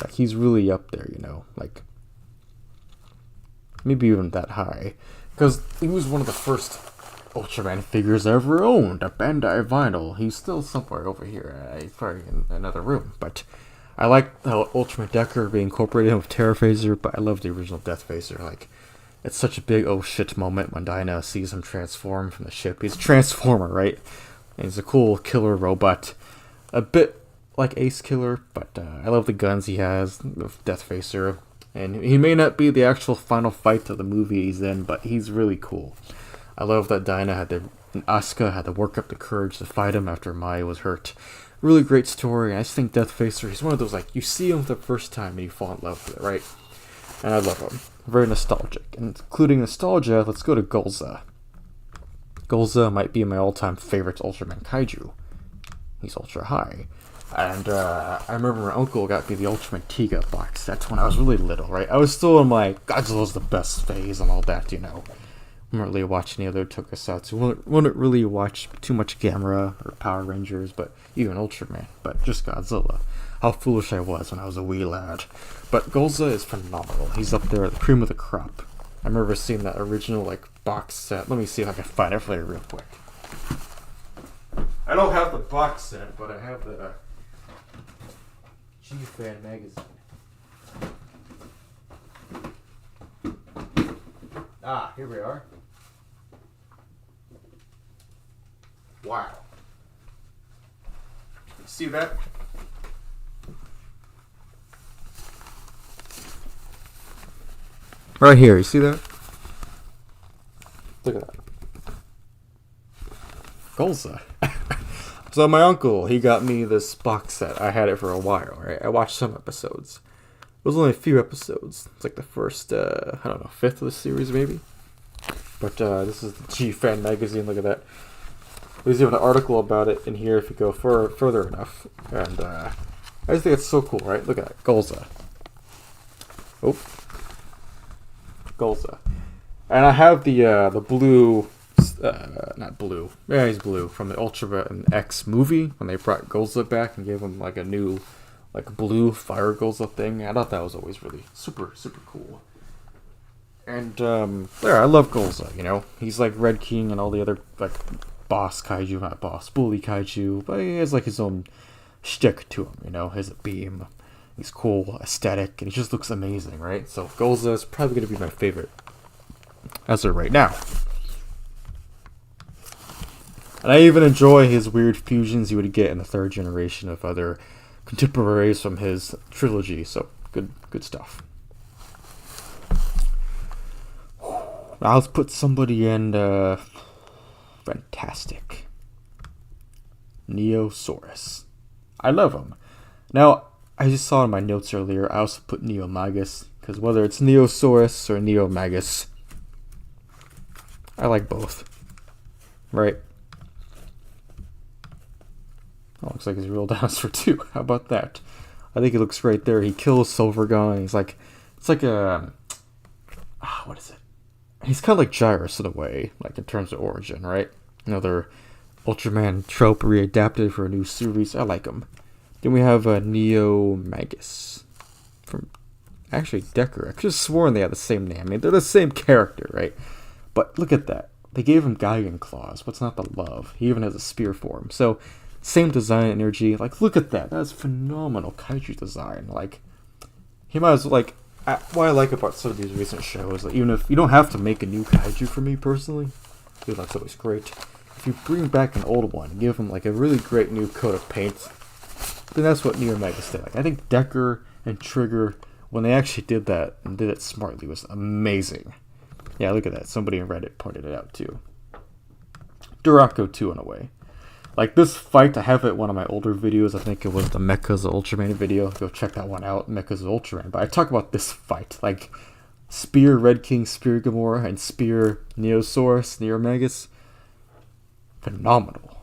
Like, he's really up there, like maybe even that high, because he was one of the first Ultraman figures I ever owned, a Bandai vinyl. He's still somewhere over here. He's probably in another room, but I like how Ultraman Decker being incorporated with Terraphaser, but I love the original Deathfacer. Like, it's such a big oh shit moment when Dinah sees him transform from the ship. He's a transformer, right? And he's a cool killer robot, a bit like Ace Killer, but I love the guns he has with Deathfacer. And he may not be the actual final fight of the movie he's in, but he's really cool. I love that Dinah and Asuka had to work up the courage to fight him after Maya was hurt. Really great story. I just think Deathfacer, he's one of those, like, you see him the first time and you fall in love with it, right? And I love him. Very nostalgic. And including nostalgia, let's go to Golza. Golza might be my all-time favorite Ultraman Kaiju. He's ultra high. And I remember my uncle got me the Ultraman Tiga box set when I was really little, right? I was still in my Godzilla's the best phase and all that, I wouldn't really watch any other tokusatsu. Wouldn't really watch too much Gamera or Power Rangers, but even Ultraman, but just Godzilla. How foolish I was when I was a wee lad. But Golza is phenomenal. He's up there, the cream of the crop. I remember seeing that original, like, box set. Let me see if I can find it for you real quick. I don't have the box set, but I have the G-Fan magazine. Ah, here we are. Wow. See that? Right here, you see that? Look at that. Golza. So my uncle, he got me this box set. I had it for a while, right? I watched some episodes. It was only a few episodes. It's like the first, fifth of the series, maybe. But this is the G-Fan magazine. Look at that. There's even an article about it in here if you go further enough. And I just think it's so cool, right? Look at that. Golza. Oh. Golza. And I have the blue... not blue. Yeah, he's blue. From the Ultraman X movie, when they brought Golza back and gave him like a new, like, blue fire Golza thing. I thought that was always really super, super cool. And, I love Golza, He's like Red King and all the other, like, boss kaiju, not boss, bully kaiju, but he has, like, his own shtick to him, his beam. He's cool, aesthetic, and he just looks amazing, right? So Golza is probably going to be my favorite as of right now. And I even enjoy his weird fusions you would get in the third generation of other contemporaries from his trilogy. So good stuff. Now let's put somebody in fantastic. Neosaurus. I love him. Now, I just saw in my notes earlier, I also put Neomagus, because whether it's Neosaurus or Neomagus, I like both. Right? Oh, looks like he's a real dinosaur too. How about that? I think he looks great there. He kills Silvergun. He's like, it's like a, what is it? He's kind of like Gyrus in a way, like in terms of origin, right? Another Ultraman trope readapted for a new series. I like him. Then we have Neo Magus from actually Decker. I could have sworn they had the same name. I mean, they're the same character, right? But look at that. They gave him Geigen claws. What's not the love? He even has a spear form. So same design energy. Like, look at that. That's phenomenal kaiju design. Like, he might as well, like, what I like about some of these recent shows, like, even if you don't have to make a new kaiju for me personally, I feel that's always great. If you bring back an old one and give him like a really great new coat of paint, then that's what Neo Magus did. Like, I think Decker and Trigger, when they actually did that and did it smartly, was amazing. Yeah, look at that. Somebody in Reddit pointed it out too. Duraco too, in a way. Like, this fight, I have it in one of my older videos. I think it was the Mechas of Ultraman video. Go check that one out, Mechas of Ultraman. But I talk about this fight. Like, Spear Red King, Spear Gamora, and Spear Neosaurus, Neomagus. Phenomenal.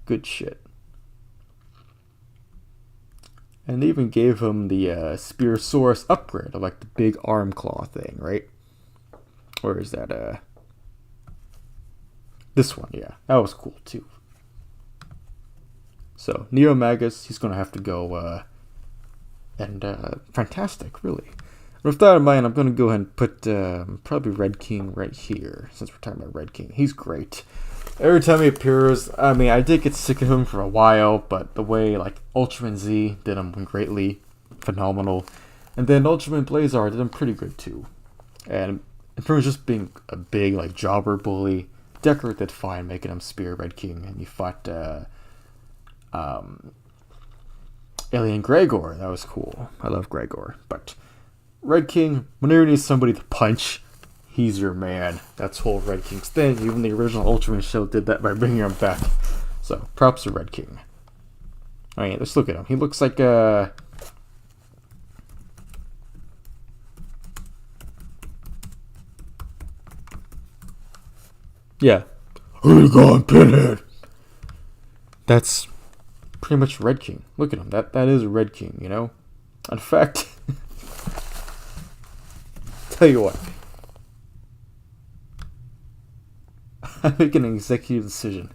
Good shit. And they even gave him the Spearosaurus upgrade of, like, the big arm claw thing, right? Where is that, This one, yeah. That was cool, too. So, Neo Magus, he's going to have to go, fantastic, really. With that in mind, I'm going to go ahead and put, probably Red King right here, since we're talking about Red King. He's great. Every time he appears, I mean, I did get sick of him for a while, but the way, like, Ultraman Z did him greatly, phenomenal. And then Ultraman Blazar did him pretty good, too. And in terms of just being a big, like, jobber bully, Decker did fine making him Spear Red King, and he fought Alien Gregor. That was cool. I love Gregor. But Red King, whenever you need somebody to punch, he's your man. That's whole Red King's thing. Even the original Ultraman show did that by bringing him back. So, props to Red King. Alright, let's look at him. He looks like yeah. Where you going, Pinhead? That's pretty much Red King. Look at him. That is Red King, you know? In fact, tell you what. I'm making an executive decision.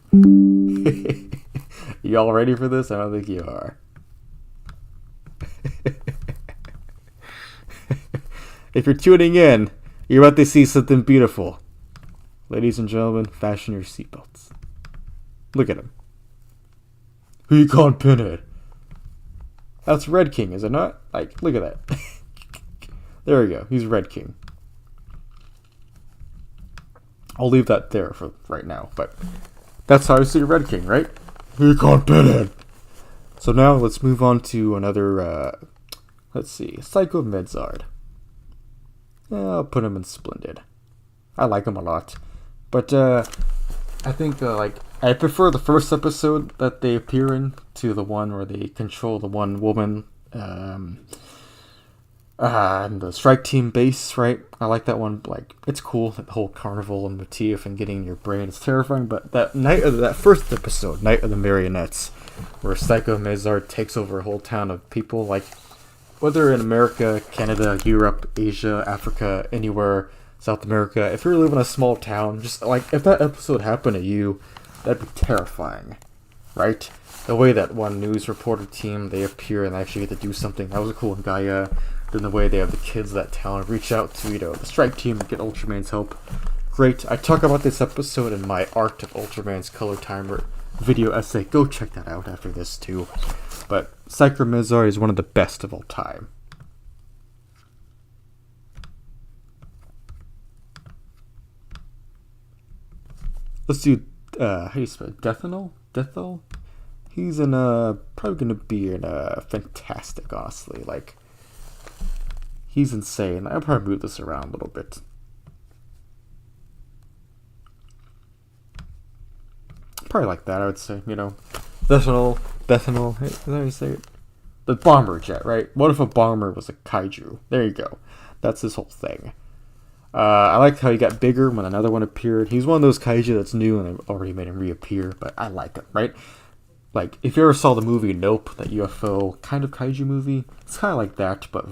Y'all ready for this? I don't think you are. If you're tuning in, you're about to see something beautiful. Ladies and gentlemen, fasten your seatbelts. Look at him. Who you calling Pinhead? That's Red King, is it not? Like, look at that. There we go. He's Red King. I'll leave that there for right now, but that's how I see Red King, right? Who you calling Pinhead? So now let's move on to another, let's see, Psycho Medzard. Yeah, I'll put him in Splendid. I like him a lot. But, I think, like, I prefer the first episode that they appear in to the one where they control the one woman, and the strike team base, right? I like that one. Like, it's cool, the whole carnival and motif and getting in your brain. It's terrifying, but that first episode, Night of the Marionettes, where Psycho Medzard takes over a whole town of people, like, whether in America, Canada, Europe, Asia, Africa, anywhere, South America, if you're living in a small town, just, like, if that episode happened to you, that'd be terrifying, right? The way that one news reporter team, they appear and actually get to do something, that was a cool in Gaia. Then the way they have the kids of that town reach out to, you know, the strike team and get Ultraman's help. Great. I talk about this episode in my Art of Ultraman's Color Timer video essay. Go check that out after this, too. But Psycho Medzard is one of the best of all time. Let's do, how do you spell it? Dethanol? He's in, probably gonna be in, fantastic, honestly. Like, he's insane. I'll probably move this around a little bit. Probably like that, I would say, you know. Dethanol, is that how you say it? The bomber jet, right? What if a bomber was a kaiju? There you go. That's this whole thing. I liked how he got bigger when another one appeared. He's one of those kaiju that's new and I've already made him reappear, but I like him, right? Like, if you ever saw the movie Nope, that UFO kind of kaiju movie, it's kind of like that, but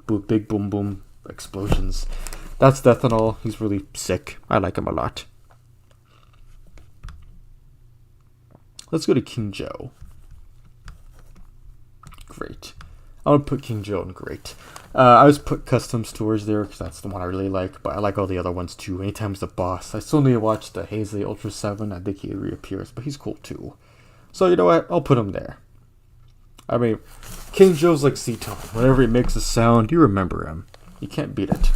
with big boom boom explosions. That's Death and All. He's really sick. I like him a lot. Let's go to King Joe. Great. I would put King Joe in great. I always put custom stores there because that's the one I really like, but I like all the other ones too. Anytime he's the boss. I still need to watch the Hazley Ultra 7. I think he reappears, but he's cool too. So you know what? I'll put him there. I mean, King Joe's like Seaton. Whenever he makes a sound, you remember him. You can't beat it.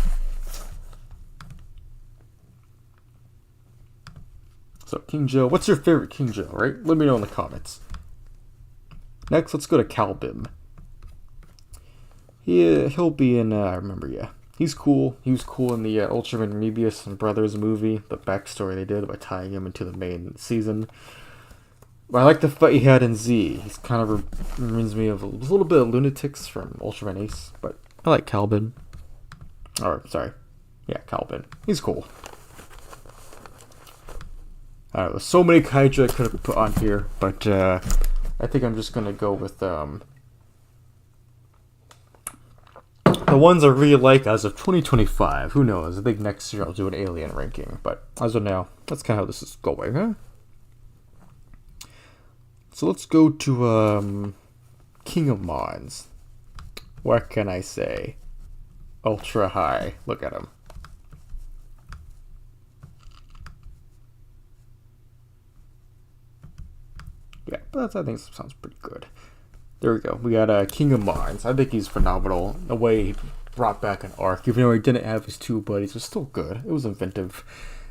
So King Joe, what's your favorite King Joe, right? Let me know in the comments. Next, let's go to Calbim. He'll be in, I remember, yeah. He's cool. He was cool in the Ultraman Mebius and Brothers movie, the backstory they did by tying him into the main season. But I like the fight he had in Z. He's kind of reminds me of a little bit of Lunatics from Ultraman Ace, but I like Calbin. Or, sorry. Yeah, Calbin. He's cool. There's so many kaiju I could have put on here, but I think I'm just going to go with the ones I really like as of 2025. Who knows? I think next year I'll do an alien ranking, but as of now, that's kind of how this is going, huh? So let's go to King of Mons. What can I say? Ultra high. Look at him. Yeah, but I think sounds pretty good. There we go. We got King of Mons. I think he's phenomenal. The way he brought back an arc, even though he didn't have his two buddies, it was still good. It was inventive.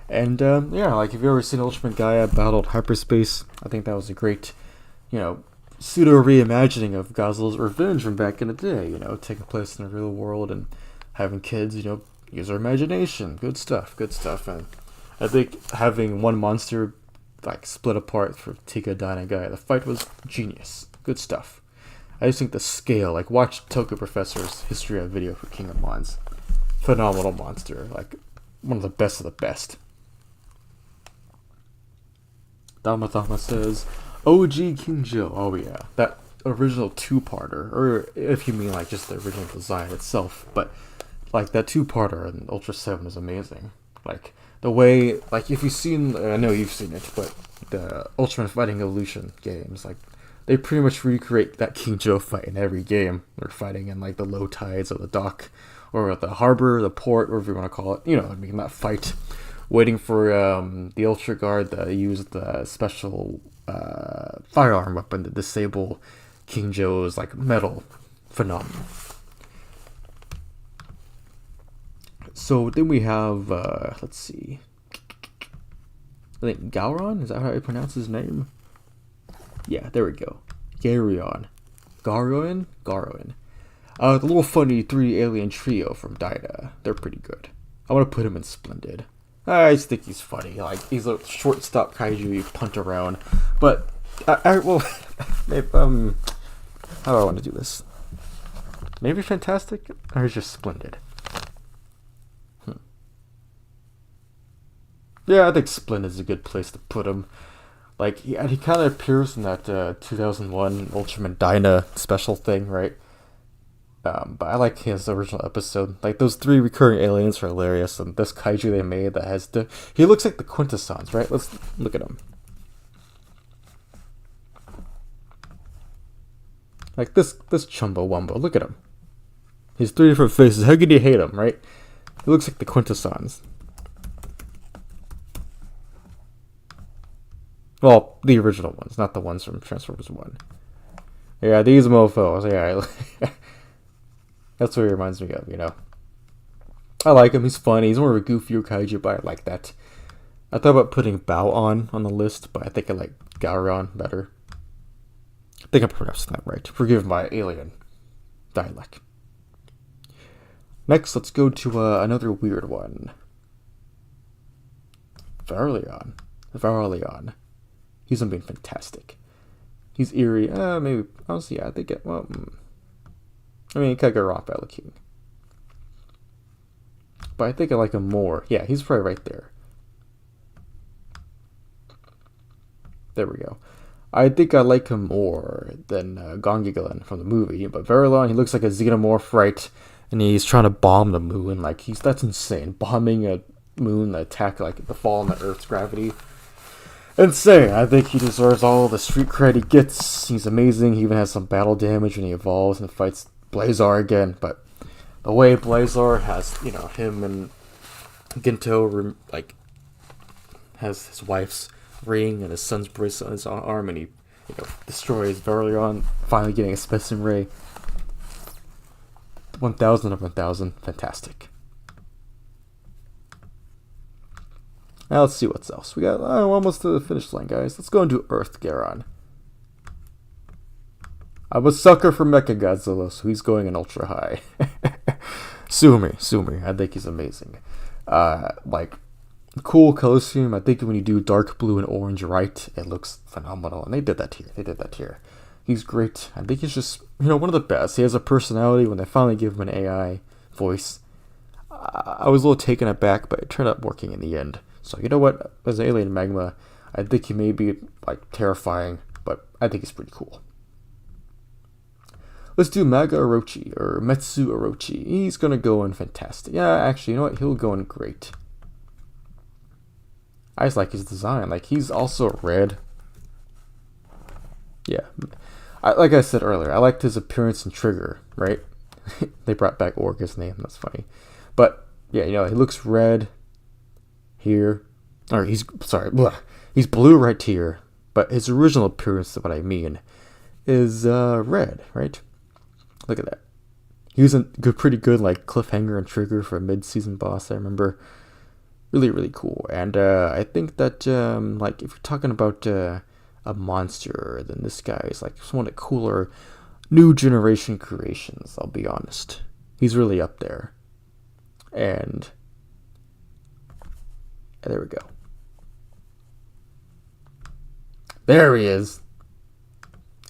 And yeah, like if you ever seen Ultraman Gaia battled hyperspace, I think that was a great, pseudo reimagining of Gazlo's revenge from back in the day. Taking place in the real world and having kids, use their imagination. Good stuff. And I think having one monster like split apart for Tika, Dyna, Gaia, the fight was genius. Good stuff. I just think the scale, like watch Toku Professor's History of Video for King of Mons. Phenomenal monster, like one of the best. Dama says, OG King Joe. Oh yeah, that original two-parter, or if you mean like just the original design itself, but like that two-parter in Ultra 7 is amazing. Like the way, like if you've seen, I know you've seen it, but the Ultraman Fighting Evolution games, like they pretty much recreate that King Joe fight in every game. They're fighting in like the low tides of the dock, or at the harbor, the port, whatever you want to call it. That fight, waiting for the Ultra Guard that used the special firearm weapon to disable King Joe's like metal. Phenomenal. So then we have, let's see, I think Gowron, is that how I pronounce his name? Yeah, there we go. Garyon. The little funny 3 alien trio from Dyna. They're pretty good. I want to put him in Splendid. I just think he's funny. Like, he's a shortstop kaiju you punt around. But, maybe, how do I want to do this? Maybe Fantastic? Or just Splendid? Yeah, I think Splendid is a good place to put him. Like, he kind of appears in that 2001 Ultraman Dyna special thing, right? But I like his original episode. Like, those 3 recurring aliens are hilarious, and this kaiju they made that has he looks like the Quintessons, right? Let's look at him. Like, this Chumbo Wumbo, look at him. He's 3 different faces. How could you hate him, right? He looks like the Quintessons. Well, the original ones, not the ones from Transformers 1. Yeah, these mofos, yeah. That's what he reminds me of, I like him, he's funny, he's more of a goofier kaiju, but I like that. I thought about putting Bao on the list, but I think I like Gowron better. I think I'm pronouncing that right. Forgive my alien dialect. Next, let's go to another weird one. Varleon. He's been fantastic. He's eerie. Maybe. Honestly, yeah, I think it. Well, he could go off by King. But I think I like him more. Yeah, he's probably right there. There we go. I think I like him more than Gongigalin from the movie. But Verilon, he looks like a xenomorph, right? And he's trying to bomb the moon. Like, that's insane. Bombing a moon, the attack, like, the fall on the Earth's gravity. Insane. I think he deserves all the street cred he gets. He's amazing. He even has some battle damage when he evolves and fights Blazar again. But the way Blazar has, him and Ginto, like, has his wife's ring and his son's bracelet on his arm, and he, destroys Verilon, finally getting a Specimen Ray. 1000 of 1000. Fantastic. Now let's see what's else. We got almost to the finish line, guys. Let's go into Earth Garon. I'm a sucker for Mechagodzilla, so he's going in ultra high. Sue me. I think he's amazing. Like, cool color scheme. I think when you do dark blue and orange right, it looks phenomenal. And they did that here. He's great. I think he's just, one of the best. He has a personality. When they finally give him an AI voice, I was a little taken aback, but it turned out working in the end. So, you know what? As an Alien Magma, I think he may be, like, terrifying, but I think he's pretty cool. Let's do Maga Orochi, or Metsu Orochi. He's gonna go in fantastic. Yeah, actually, you know what? He'll go in great. I just like his design. Like, he's also red. Yeah. Like I said earlier, I liked his appearance in Trigger, right? They brought back Orga's name. That's funny. But, yeah, he looks red here. Or he's blue right here. But his original appearance, what I mean, is red, right? Look at that. He was a pretty good, like, cliffhanger and Trigger for a mid-season boss, I remember. Really, really cool. And I think that, like, if you're talking about a monster, then this guy is, like, one of the cooler new generation creations, I'll be honest. He's really up there. And there we go. There he is.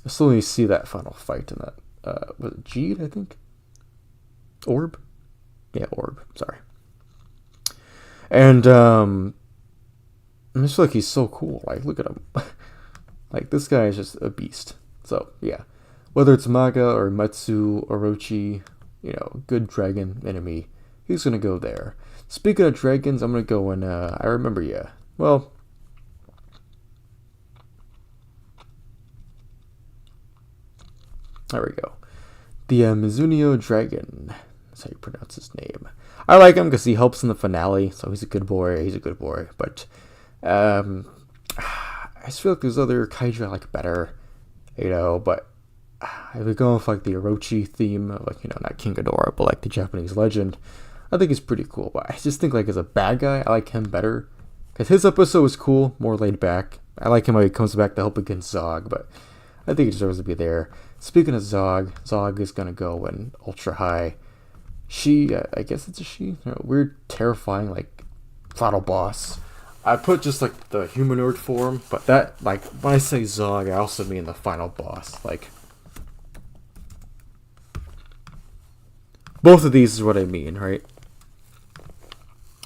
I still need to see that final fight in that. Was it Jeed, I think? Orb? Yeah, Orb. Sorry. And I just feel like he's so cool. Like, look at him. Like, this guy is just a beast. So, yeah. Whether it's Maga or Metsu Orochi, good dragon enemy, he's going to go there. Speaking of dragons, I'm going to go in, I remember, yeah. Well, there we go. The Mizunio Dragon. That's how you pronounce his name. I like him because he helps in the finale, so he's a good boy. But I just feel like there's other kaiju I like better, but if we go with like the Orochi theme of, like, not King Ghidorah, but like the Japanese legend, I think he's pretty cool. But I just think, like, as a bad guy, I like him better because his episode was cool, more laid back. I like him when he comes back to help against Zog, but I think he deserves to be there. Speaking of Zog is gonna go in ultra high. She, I guess it's a she. Weird, terrifying, like, final boss. I put just, like, the humanoid form, but that, like, when I say Zog, I also mean the final boss. Like, both of these is what I mean, right?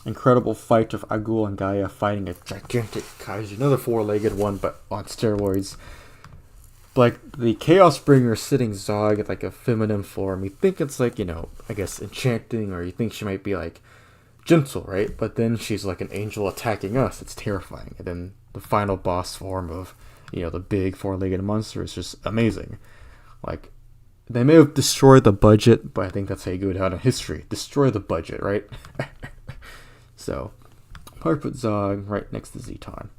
Incredible fight of Agul and Gaia fighting a gigantic kaiju, another four-legged one, but on steroids. Like, the Chaos Bringer sitting Zog at, like, a feminine form. You think it's, like, I guess enchanting, or you think she might be, like, gentle, right? But then she's like an angel attacking us. It's terrifying. And then the final boss form of, the big four-legged monster is just amazing. Like, they may have destroyed the budget, but I think that's how you go down in history. Destroy the budget, right? So, probably put Zog right next to Zeton.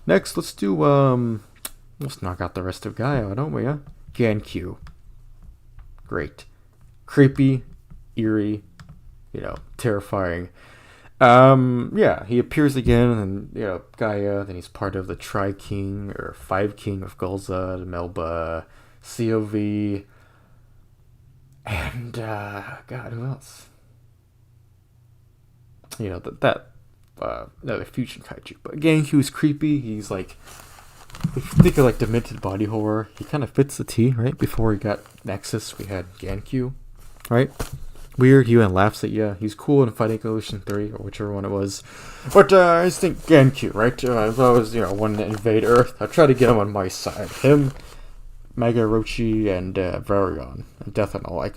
Next, let's do, let's knock out the rest of Gaia, don't we, huh? Gankyu. Great. Creepy, eerie, terrifying. Yeah, he appears again, and, Gaia, then he's part of the Tri-King, or Five-King of Gulza, Melba, COV, and, God, who else? Another fusion kaiju. But Gankyu is creepy. He's like, if you think of like demented body horror, he kind of fits the T, right? Before we got Nexus, we had Gankyu, right? weird. He even laughs at you. He's cool in Fighting Ocean 3 or whichever one it was. But I just think Genku, right? If I was, wanting to invade Earth, I'd try to get him on my side. Him, Magarochi, and Varion, and Deathano,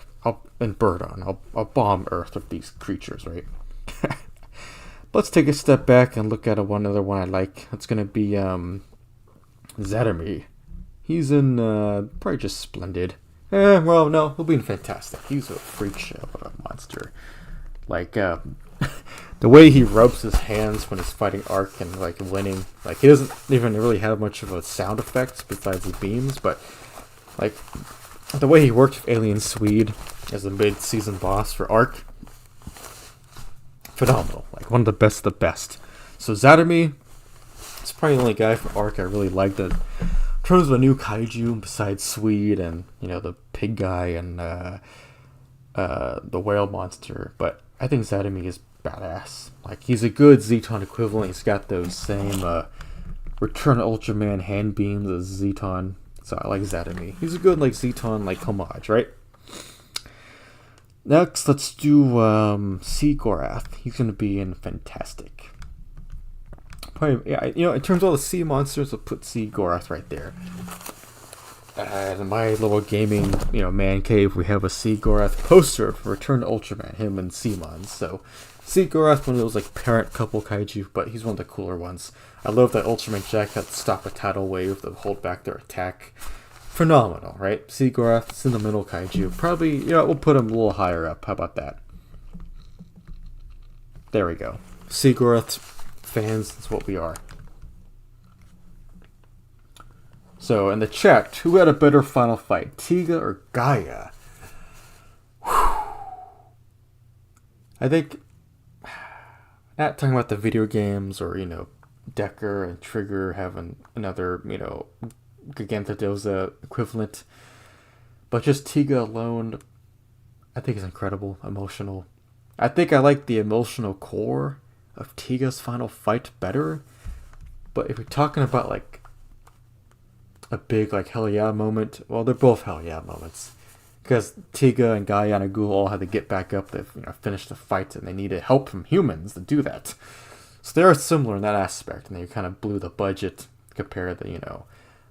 and Birdon. I'll bomb Earth with these creatures, right? Let's take a step back and look at one other one I like. It's gonna be Zatarmi. He's in probably just splendid. Well, no, he'll be in fantastic. He's a freak show of a monster. The way he rubs his hands when he's fighting Arc and winning, he doesn't even really have much of a sound effect besides the beams, but the way he worked with Alien Swede as a mid-season boss for Arc, phenomenal. One of the best of the best. So Zatarmi, it's probably the only guy from Arc I really liked. In terms of a new kaiju besides Swede and the pig guy and the whale monster, but I think Zatarmi is badass. He's a good Zeton equivalent. He's got those same Return of Ultraman hand beams as Zeton. So I like Zatarmi. He's a good Zeton homage, right? Next, let's do Seagorath. He's gonna be in fantastic. Probably, yeah. In terms of all the sea monsters, I'll put Seagorath right there. And in my little gaming, man cave, we have a Seagorath poster for Return to Ultraman, him and Seamon. So, Seagorath, one of those parent couple kaiju, but he's one of the cooler ones. I love that Ultraman Jack had to stop a tidal wave to hold back their attack. Phenomenal, right? Seagorath, it's in the middle kaiju. Probably, we'll put him a little higher up. How about that? There we go. Seagorath fans, that's what we are. So, in the chat, who had a better final fight, Tiga or Gaia? I think, not talking about the video games or, Decker and Trigger having another, Gigantodoza equivalent, but just Tiga alone, I think is incredible, emotional. I think I like the emotional core of Tiga's final fight better, but if you're talking about a big hell yeah moment, well, they're both hell yeah moments, because Tiga and Gaia and Agul all had to get back up to finish the fight, and they needed help from humans to do that. So they're similar in that aspect, and they kind of blew the budget compared to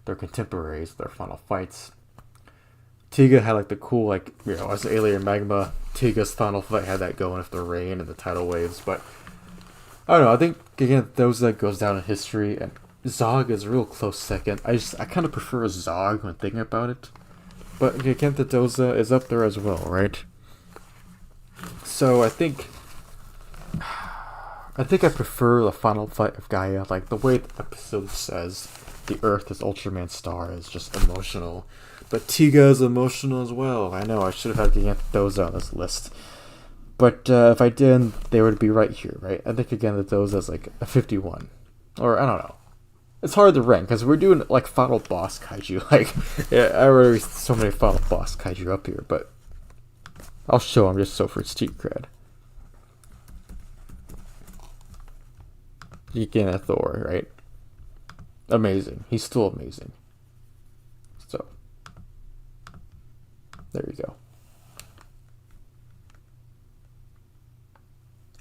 their contemporaries, their final fights. Tiga had the cool as Alien Magma, Tiga's final fight had that going with the rain and the tidal waves, but I don't know, I think again those that goes down in history, and Zog is a real close second. I kind of prefer Zog when thinking about it, but Gigantodoza is up there as well, right? So I think I prefer the final fight of Gaia. The way the episode says the Earth is Ultraman's star is just emotional. But Tiga is emotional as well. I know, I should have had Gigantodoza on this list. But if I didn't, they would be right here, right? I think Gigantodoza is a 51. Or, I don't know. It's hard to rank, because we're doing final boss kaiju. Yeah, I already so many final boss kaiju up here, but I'll show them just so for street cred. Gigantor, right? Amazing. He's still amazing. So, there you go.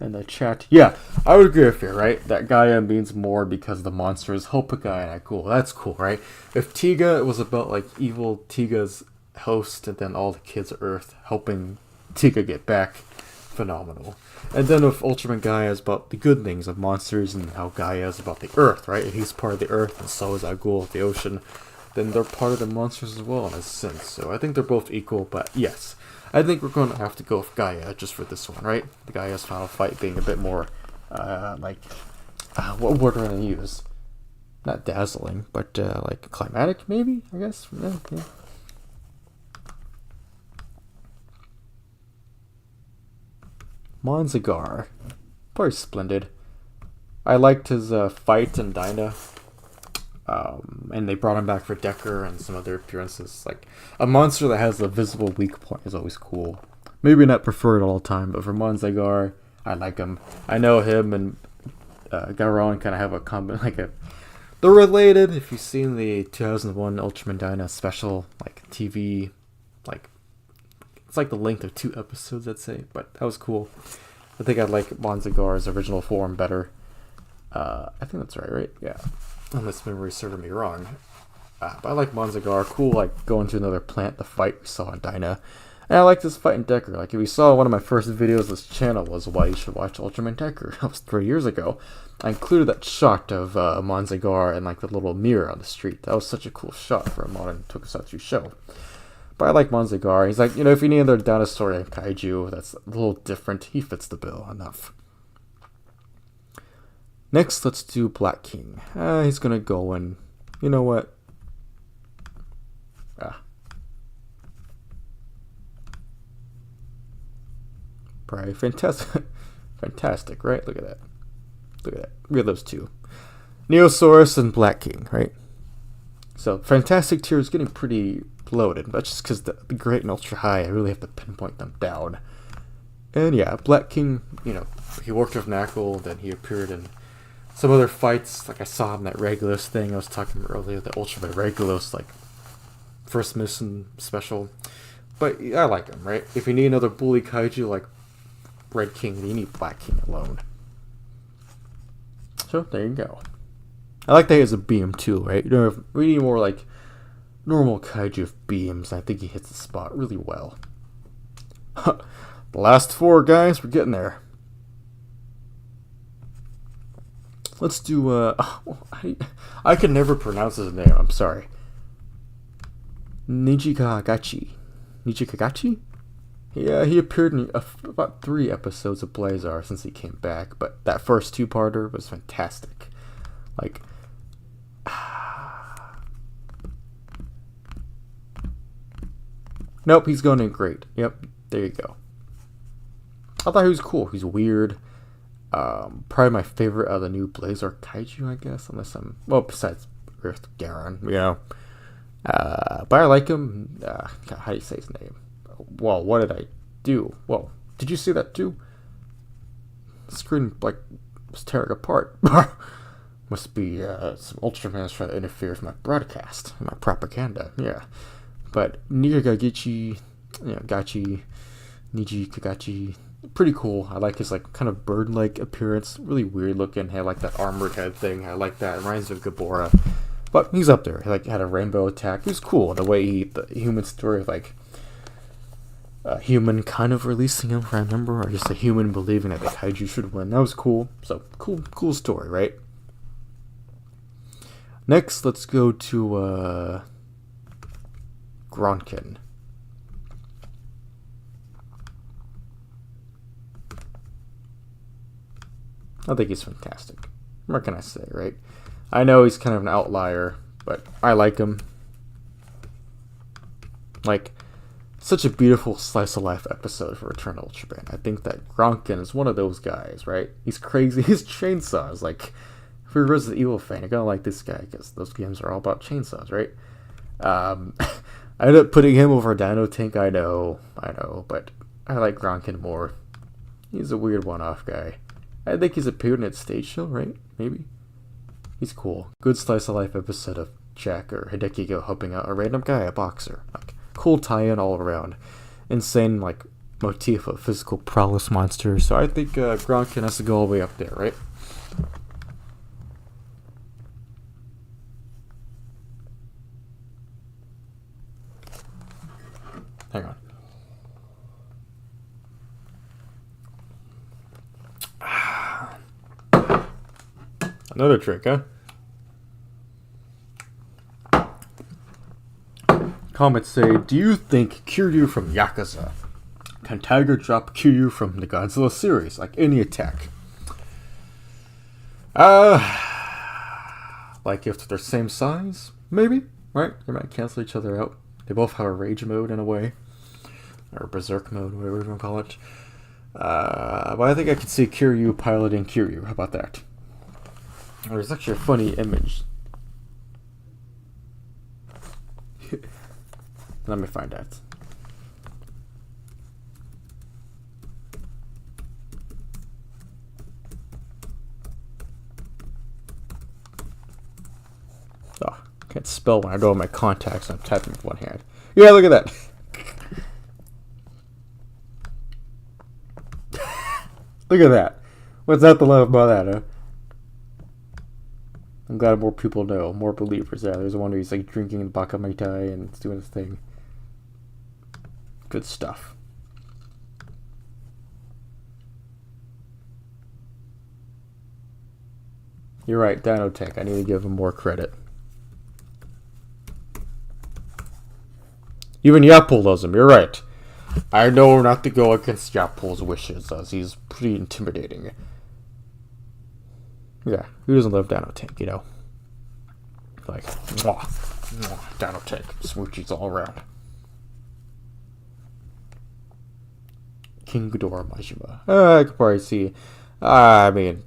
In the chat, yeah, I would agree with you, right? That Gaia means more because the monsters help a guy, and cool. That's cool, right? If Tiga was about evil Tiga's host, and then all the kids of Earth helping Tiga get back, phenomenal. And then if Ultraman Gaia is about the good things of monsters, and how Gaia is about the Earth, right? If he's part of the Earth, and so is Agul of the ocean, then they're part of the monsters as well in a sense. So I think they're both equal, but yes. I think we're going to have to go with Gaia just for this one, right? The Gaia's final fight being a bit more, what word am I going to use? Not dazzling, but, climatic, maybe, I guess? Yeah. Monzagar. Probably splendid. I liked his fight in Dinah. And they brought him back for Decker and some other appearances. A monster that has a visible weak point is always cool. Maybe not preferred all the time, but for Monzagar, I like him. I know him and Garon kind of have a common, they're related. If you've seen the 2001 Ultraman Dyna special, TV, It's like the length of 2 episodes, I'd say, but that was cool. I think I like Manzagar's original form better. I think that's right? Yeah. Unless memory served me wrong. But I like Manzagar. Cool, like, going to another plant, the fight we saw in Dyna. And I like this fight in Decker. Like, if you saw one of my first videos of this channel was why you should watch Ultraman Decker. That was 3 years ago. I included that shot of Manzagar and, like, the little mirror on the street. That was such a cool shot for a modern tokusatsu show. But I like Manzagar. He's like, if you need another dinosaur and kaiju that's a little different, he fits the bill enough. Next, let's do Black King. He's gonna go and, you know what? Probably fantastic. Fantastic, right? Look at that. Look at that. Look at those two. Neosaurus and Black King, right? So, Fantastic tier is getting pretty loaded. That's just because the Great and Ultra High, I really have to pinpoint them down. And yeah, Black King, he worked with Knuckle, then he appeared in some other fights. Like I saw him in that Regulus thing I was talking about earlier, the Ultraman Regulus, like, first mission special. But I like him, right? If you need another bully kaiju like Red King, you need Black King alone. So, there you go. I like that he has a beam too, right? We need more like normal kaiju with beams. I think he hits the spot really well. The last 4, guys, we're getting there. Let's do, I can never pronounce his name, I'm sorry. Nijikagachi. Nijikagachi? Yeah, he appeared in about 3 episodes of Blazar since he came back, but that first 2-parter was fantastic. Like, nope, he's going in great. Yep, there you go. I thought he was cool. He's weird. Probably my favorite of the new Blazar Kaiju, I guess, besides Earth Garon, but I like him. How do you say his name? Well, what did I do? Well, did you see that too? The screen, like, was tearing apart. Must be some Ultramans trying to interfere with my broadcast, my propaganda, yeah. But Nijikagachi, Nijikagachi, pretty cool. I like his, like, kind of bird-like appearance. Really weird looking. He had, like, that armored head thing. I like that. It reminds me of Gabora. But he's up there. He, like, had a rainbow attack. He was cool. The way the human story of, like, a human kind of releasing him, if I remember, or just a human believing that the kaiju should win. That was cool. So, cool story, right? Next, let's go to, Gronkin. I think he's fantastic. What can I say, right? I know he's kind of an outlier, but I like him. Like, such a beautiful slice of life episode for Return to Ultraman. I think that Gronkin is one of those guys, right? He's crazy. His chainsaws, like, if you're a Resident Evil fan, you're gonna like this guy because those games are all about chainsaws, right? I ended up putting him over Dino Tank. I know, but I like Gronkin more. He's a weird one-off guy. I think he's appeared in its stage show, right? Maybe. He's cool. Good slice of life episode of Jack or Hideki go helping out a random guy, a boxer. Like, cool tie-in all around. Insane, like, motif of physical prowess monster. So I think Gronkin has to go all the way up there, right? Hang on. Another trick, huh? Comments say, do you think Kiryu from Yakuza can Tiger drop Kiryu from the Godzilla series, like any attack? Like if they're same size? Maybe, right? They might cancel each other out. They both have a rage mode in a way. Or berserk mode, whatever you want to call it. But I think I could see Kiryu piloting Kiryu. How about that? There's actually a funny image. Let me find that. Oh, can't spell when I don't have my contacts and I'm typing with one hand. Yeah, look at that. Look at that. What's not to love about that, huh? I'm glad more people know, more believers. Yeah, there's one where he's like drinking baka mai tai and it's doing his thing. Good stuff. You're right, Dinotech. I need to give him more credit. Even Yapul loves him. You're right. I know not to go against Yapul's wishes, as he's pretty intimidating. Yeah, who doesn't love Dinotech, you know? Like, mwah, mwah, Dinotech. Smoochies all around. King Ghidorah Majima. I could probably see. I mean,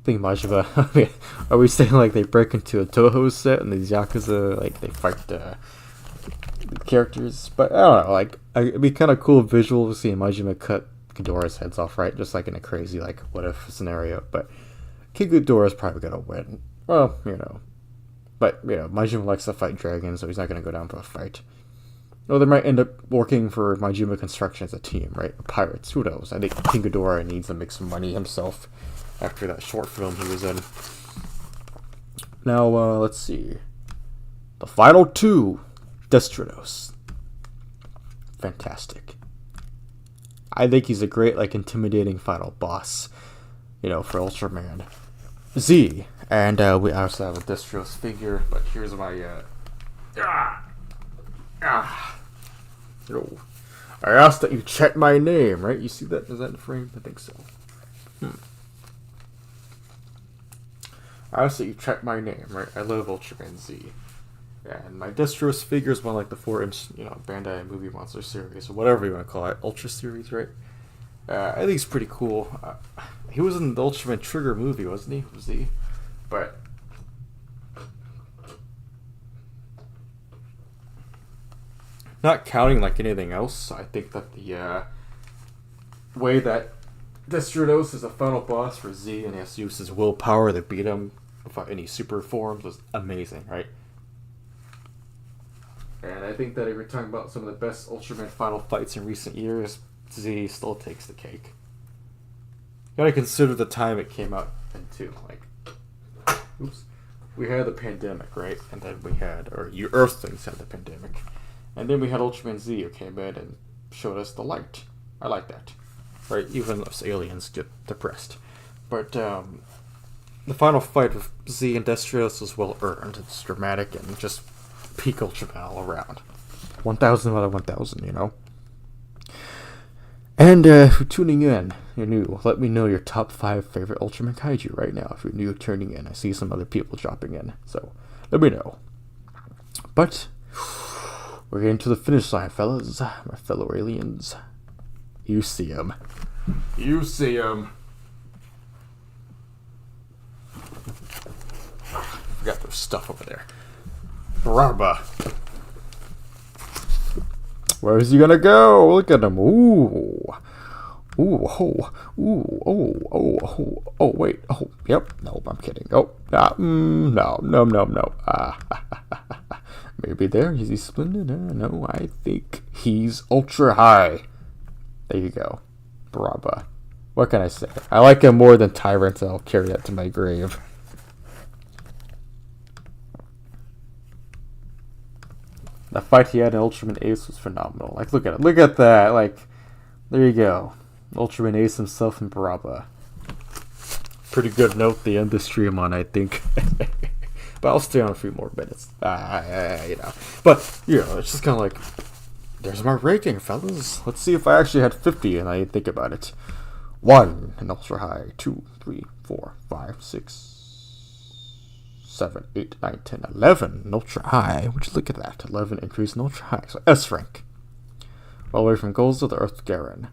I think Majima. I mean, are we saying like they break into a Toho set and these Yakuza, like they fight the characters? But I don't know, like, it'd be kind of cool visual to see Majima cut Ghidorah's heads off, right? Just like in a crazy, like, what if scenario. But King Ghidorah's probably gonna win. Well, you know. But, you know, Majima likes to fight dragons, so he's not gonna go down for a fight. Or they might end up working for Majima Construction as a team, right? Pirates, who knows? I think King Ghidorah needs to make some money himself after that short film he was in. Now, let's see. The final two. Destratos. Fantastic. I think he's a great, like, intimidating final boss, you know, for Ultraman Z. And we also have a Destratos figure, but here's my, No. I asked that you check my name, right? You see that? Is that in the frame? I think so. I asked that you check my name, right? I love Ultraman Z. And my Destratos figure is one of like the 4-inch, you know, Bandai Movie Monster series, or whatever you want to call it. Ultra series, right? I think he's pretty cool. He was in the Ultraman Trigger movie, wasn't he? Was he? But not counting like anything else, I think that the way that Destratos is a final boss for Z and he has to use his willpower to beat him without any super forms was amazing, right? And I think that if you're talking about some of the best Ultraman final fights in recent years, Z still takes the cake. You gotta consider the time it came out in too. Like, oops, we had the pandemic, right? And then we had, or you Earthlings had the pandemic. And then we had Ultraman Z who came in and showed us the light. I like that. Right? Even us aliens get depressed. But the final fight with Z and Destratos was well earned. It's dramatic and just peak Ultraman all around. 1,000 out of 1,000, you know? And if you're tuning in, you're new, let me know your top 5 favorite Ultraman Kaiju right now. If you're new tuning in, I see some other people dropping in. So, let me know. But we're getting to the finish line, fellas. My fellow aliens. You see him. You see him. Forgot there's stuff over there. Baraba. Where is he gonna go? Look at him. Ooh. Ooh, oh, ooh, oh, oh, oh, oh, wait, oh, yep, nope, I'm kidding. Oh, no. Maybe there, is he splendid? No, I think he's ultra high. There you go. Baraba. What can I say? I like him more than Tyrant, and I'll carry that to my grave. The fight he had in Ultraman Ace was phenomenal. Like, look at it. Look at that. Like, there you go. Ultraman Ace himself and Baraba. Pretty good note to end the stream on, I think. But I'll stay on a few more minutes. You know. But, you know, it's just kind of like, there's my rating, fellas. Let's see if I actually had 50 and I didn't think about it. 1 in ultra high. 2, 3, 4, 5, 6, 7, 8, 9, 10, 11 in ultra high. Would you look at that? 11 increase in ultra high. So S rank. All the way from Goals of the Earth Garen.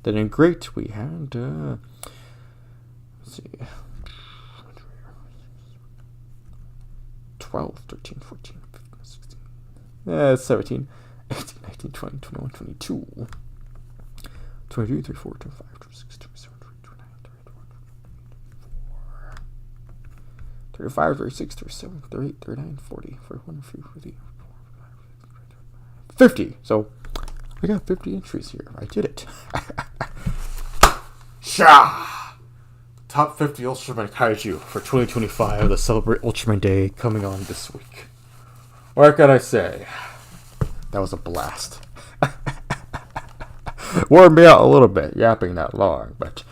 Then in Great we had let's see, 12, 13, 14, 15, 16, 17, 18, 19, 20, 21, 22, 23, 24, 25, 26, 27, 28, 29, 30, 35, 36, 37, 38, 39, 40, 41, 50, 50. So, I got 50 entries here. I did it. Sha! Top 50 Ultraman Kaiju for 2025 to celebrate Ultraman Day coming on this week. What can I say? That was a blast. Wore me out a little bit, yapping that long, but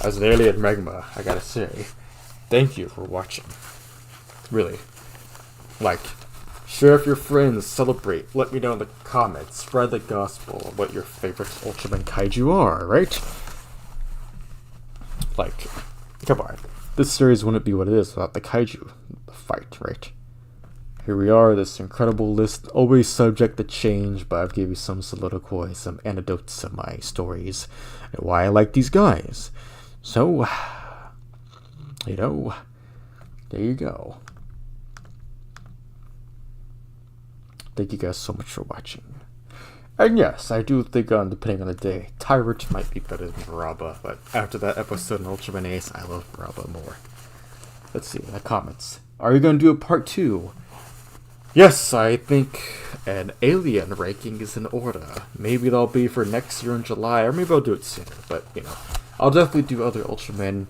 as an Alien Magma, I gotta say, thank you for watching. Really. Like, share with your friends, celebrate, let me know in the comments, spread the gospel of what your favorite Ultraman Kaiju are, right? Like, come on. This series wouldn't be what it is without the Kaiju fight, right? Here we are, this incredible list, always subject to change, but I've given you some soliloquies, some anecdotes of my stories, and why I like these guys. So, you know, there you go. Thank you guys so much for watching. And yes, I do think, depending on the day, Tyrant might be better than Baraba, but after that episode in Ultraman Ace, I love Baraba more. Let's see, in the comments. Are you going to do a part 2? Yes, I think an Alien ranking is in order. Maybe that'll be for next year in July, or maybe I'll do it sooner, but, you know, I'll definitely do other Ultraman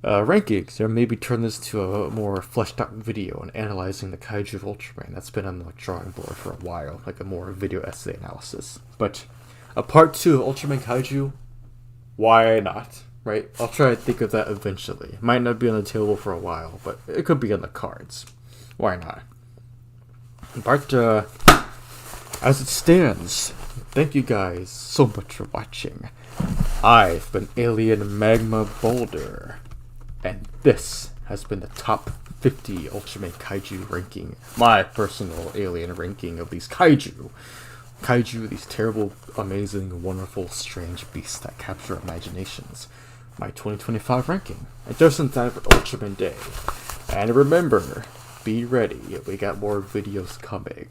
rankings, or maybe turn this to a more fleshed out video on analyzing the Kaiju of Ultraman. That's been on the drawing board for a while, like a more video essay analysis. But a part 2 of Ultraman Kaiju, why not? Right? I'll try to think of that eventually. Might not be on the table for a while, but it could be on the cards. Why not? But as it stands, thank you guys so much for watching. I've been Alien Magma-Boulder. And this has been the top 50 Ultraman Kaiju ranking. My personal alien ranking of these Kaiju. Kaiju, these terrible, amazing, wonderful, strange beasts that capture imaginations. My 2025 ranking. And just in time for Ultraman Day. And remember, be ready. We got more videos coming.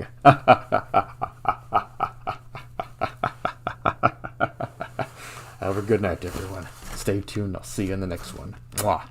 Have a good night, everyone. Stay tuned. I'll see you in the next one. Mwah.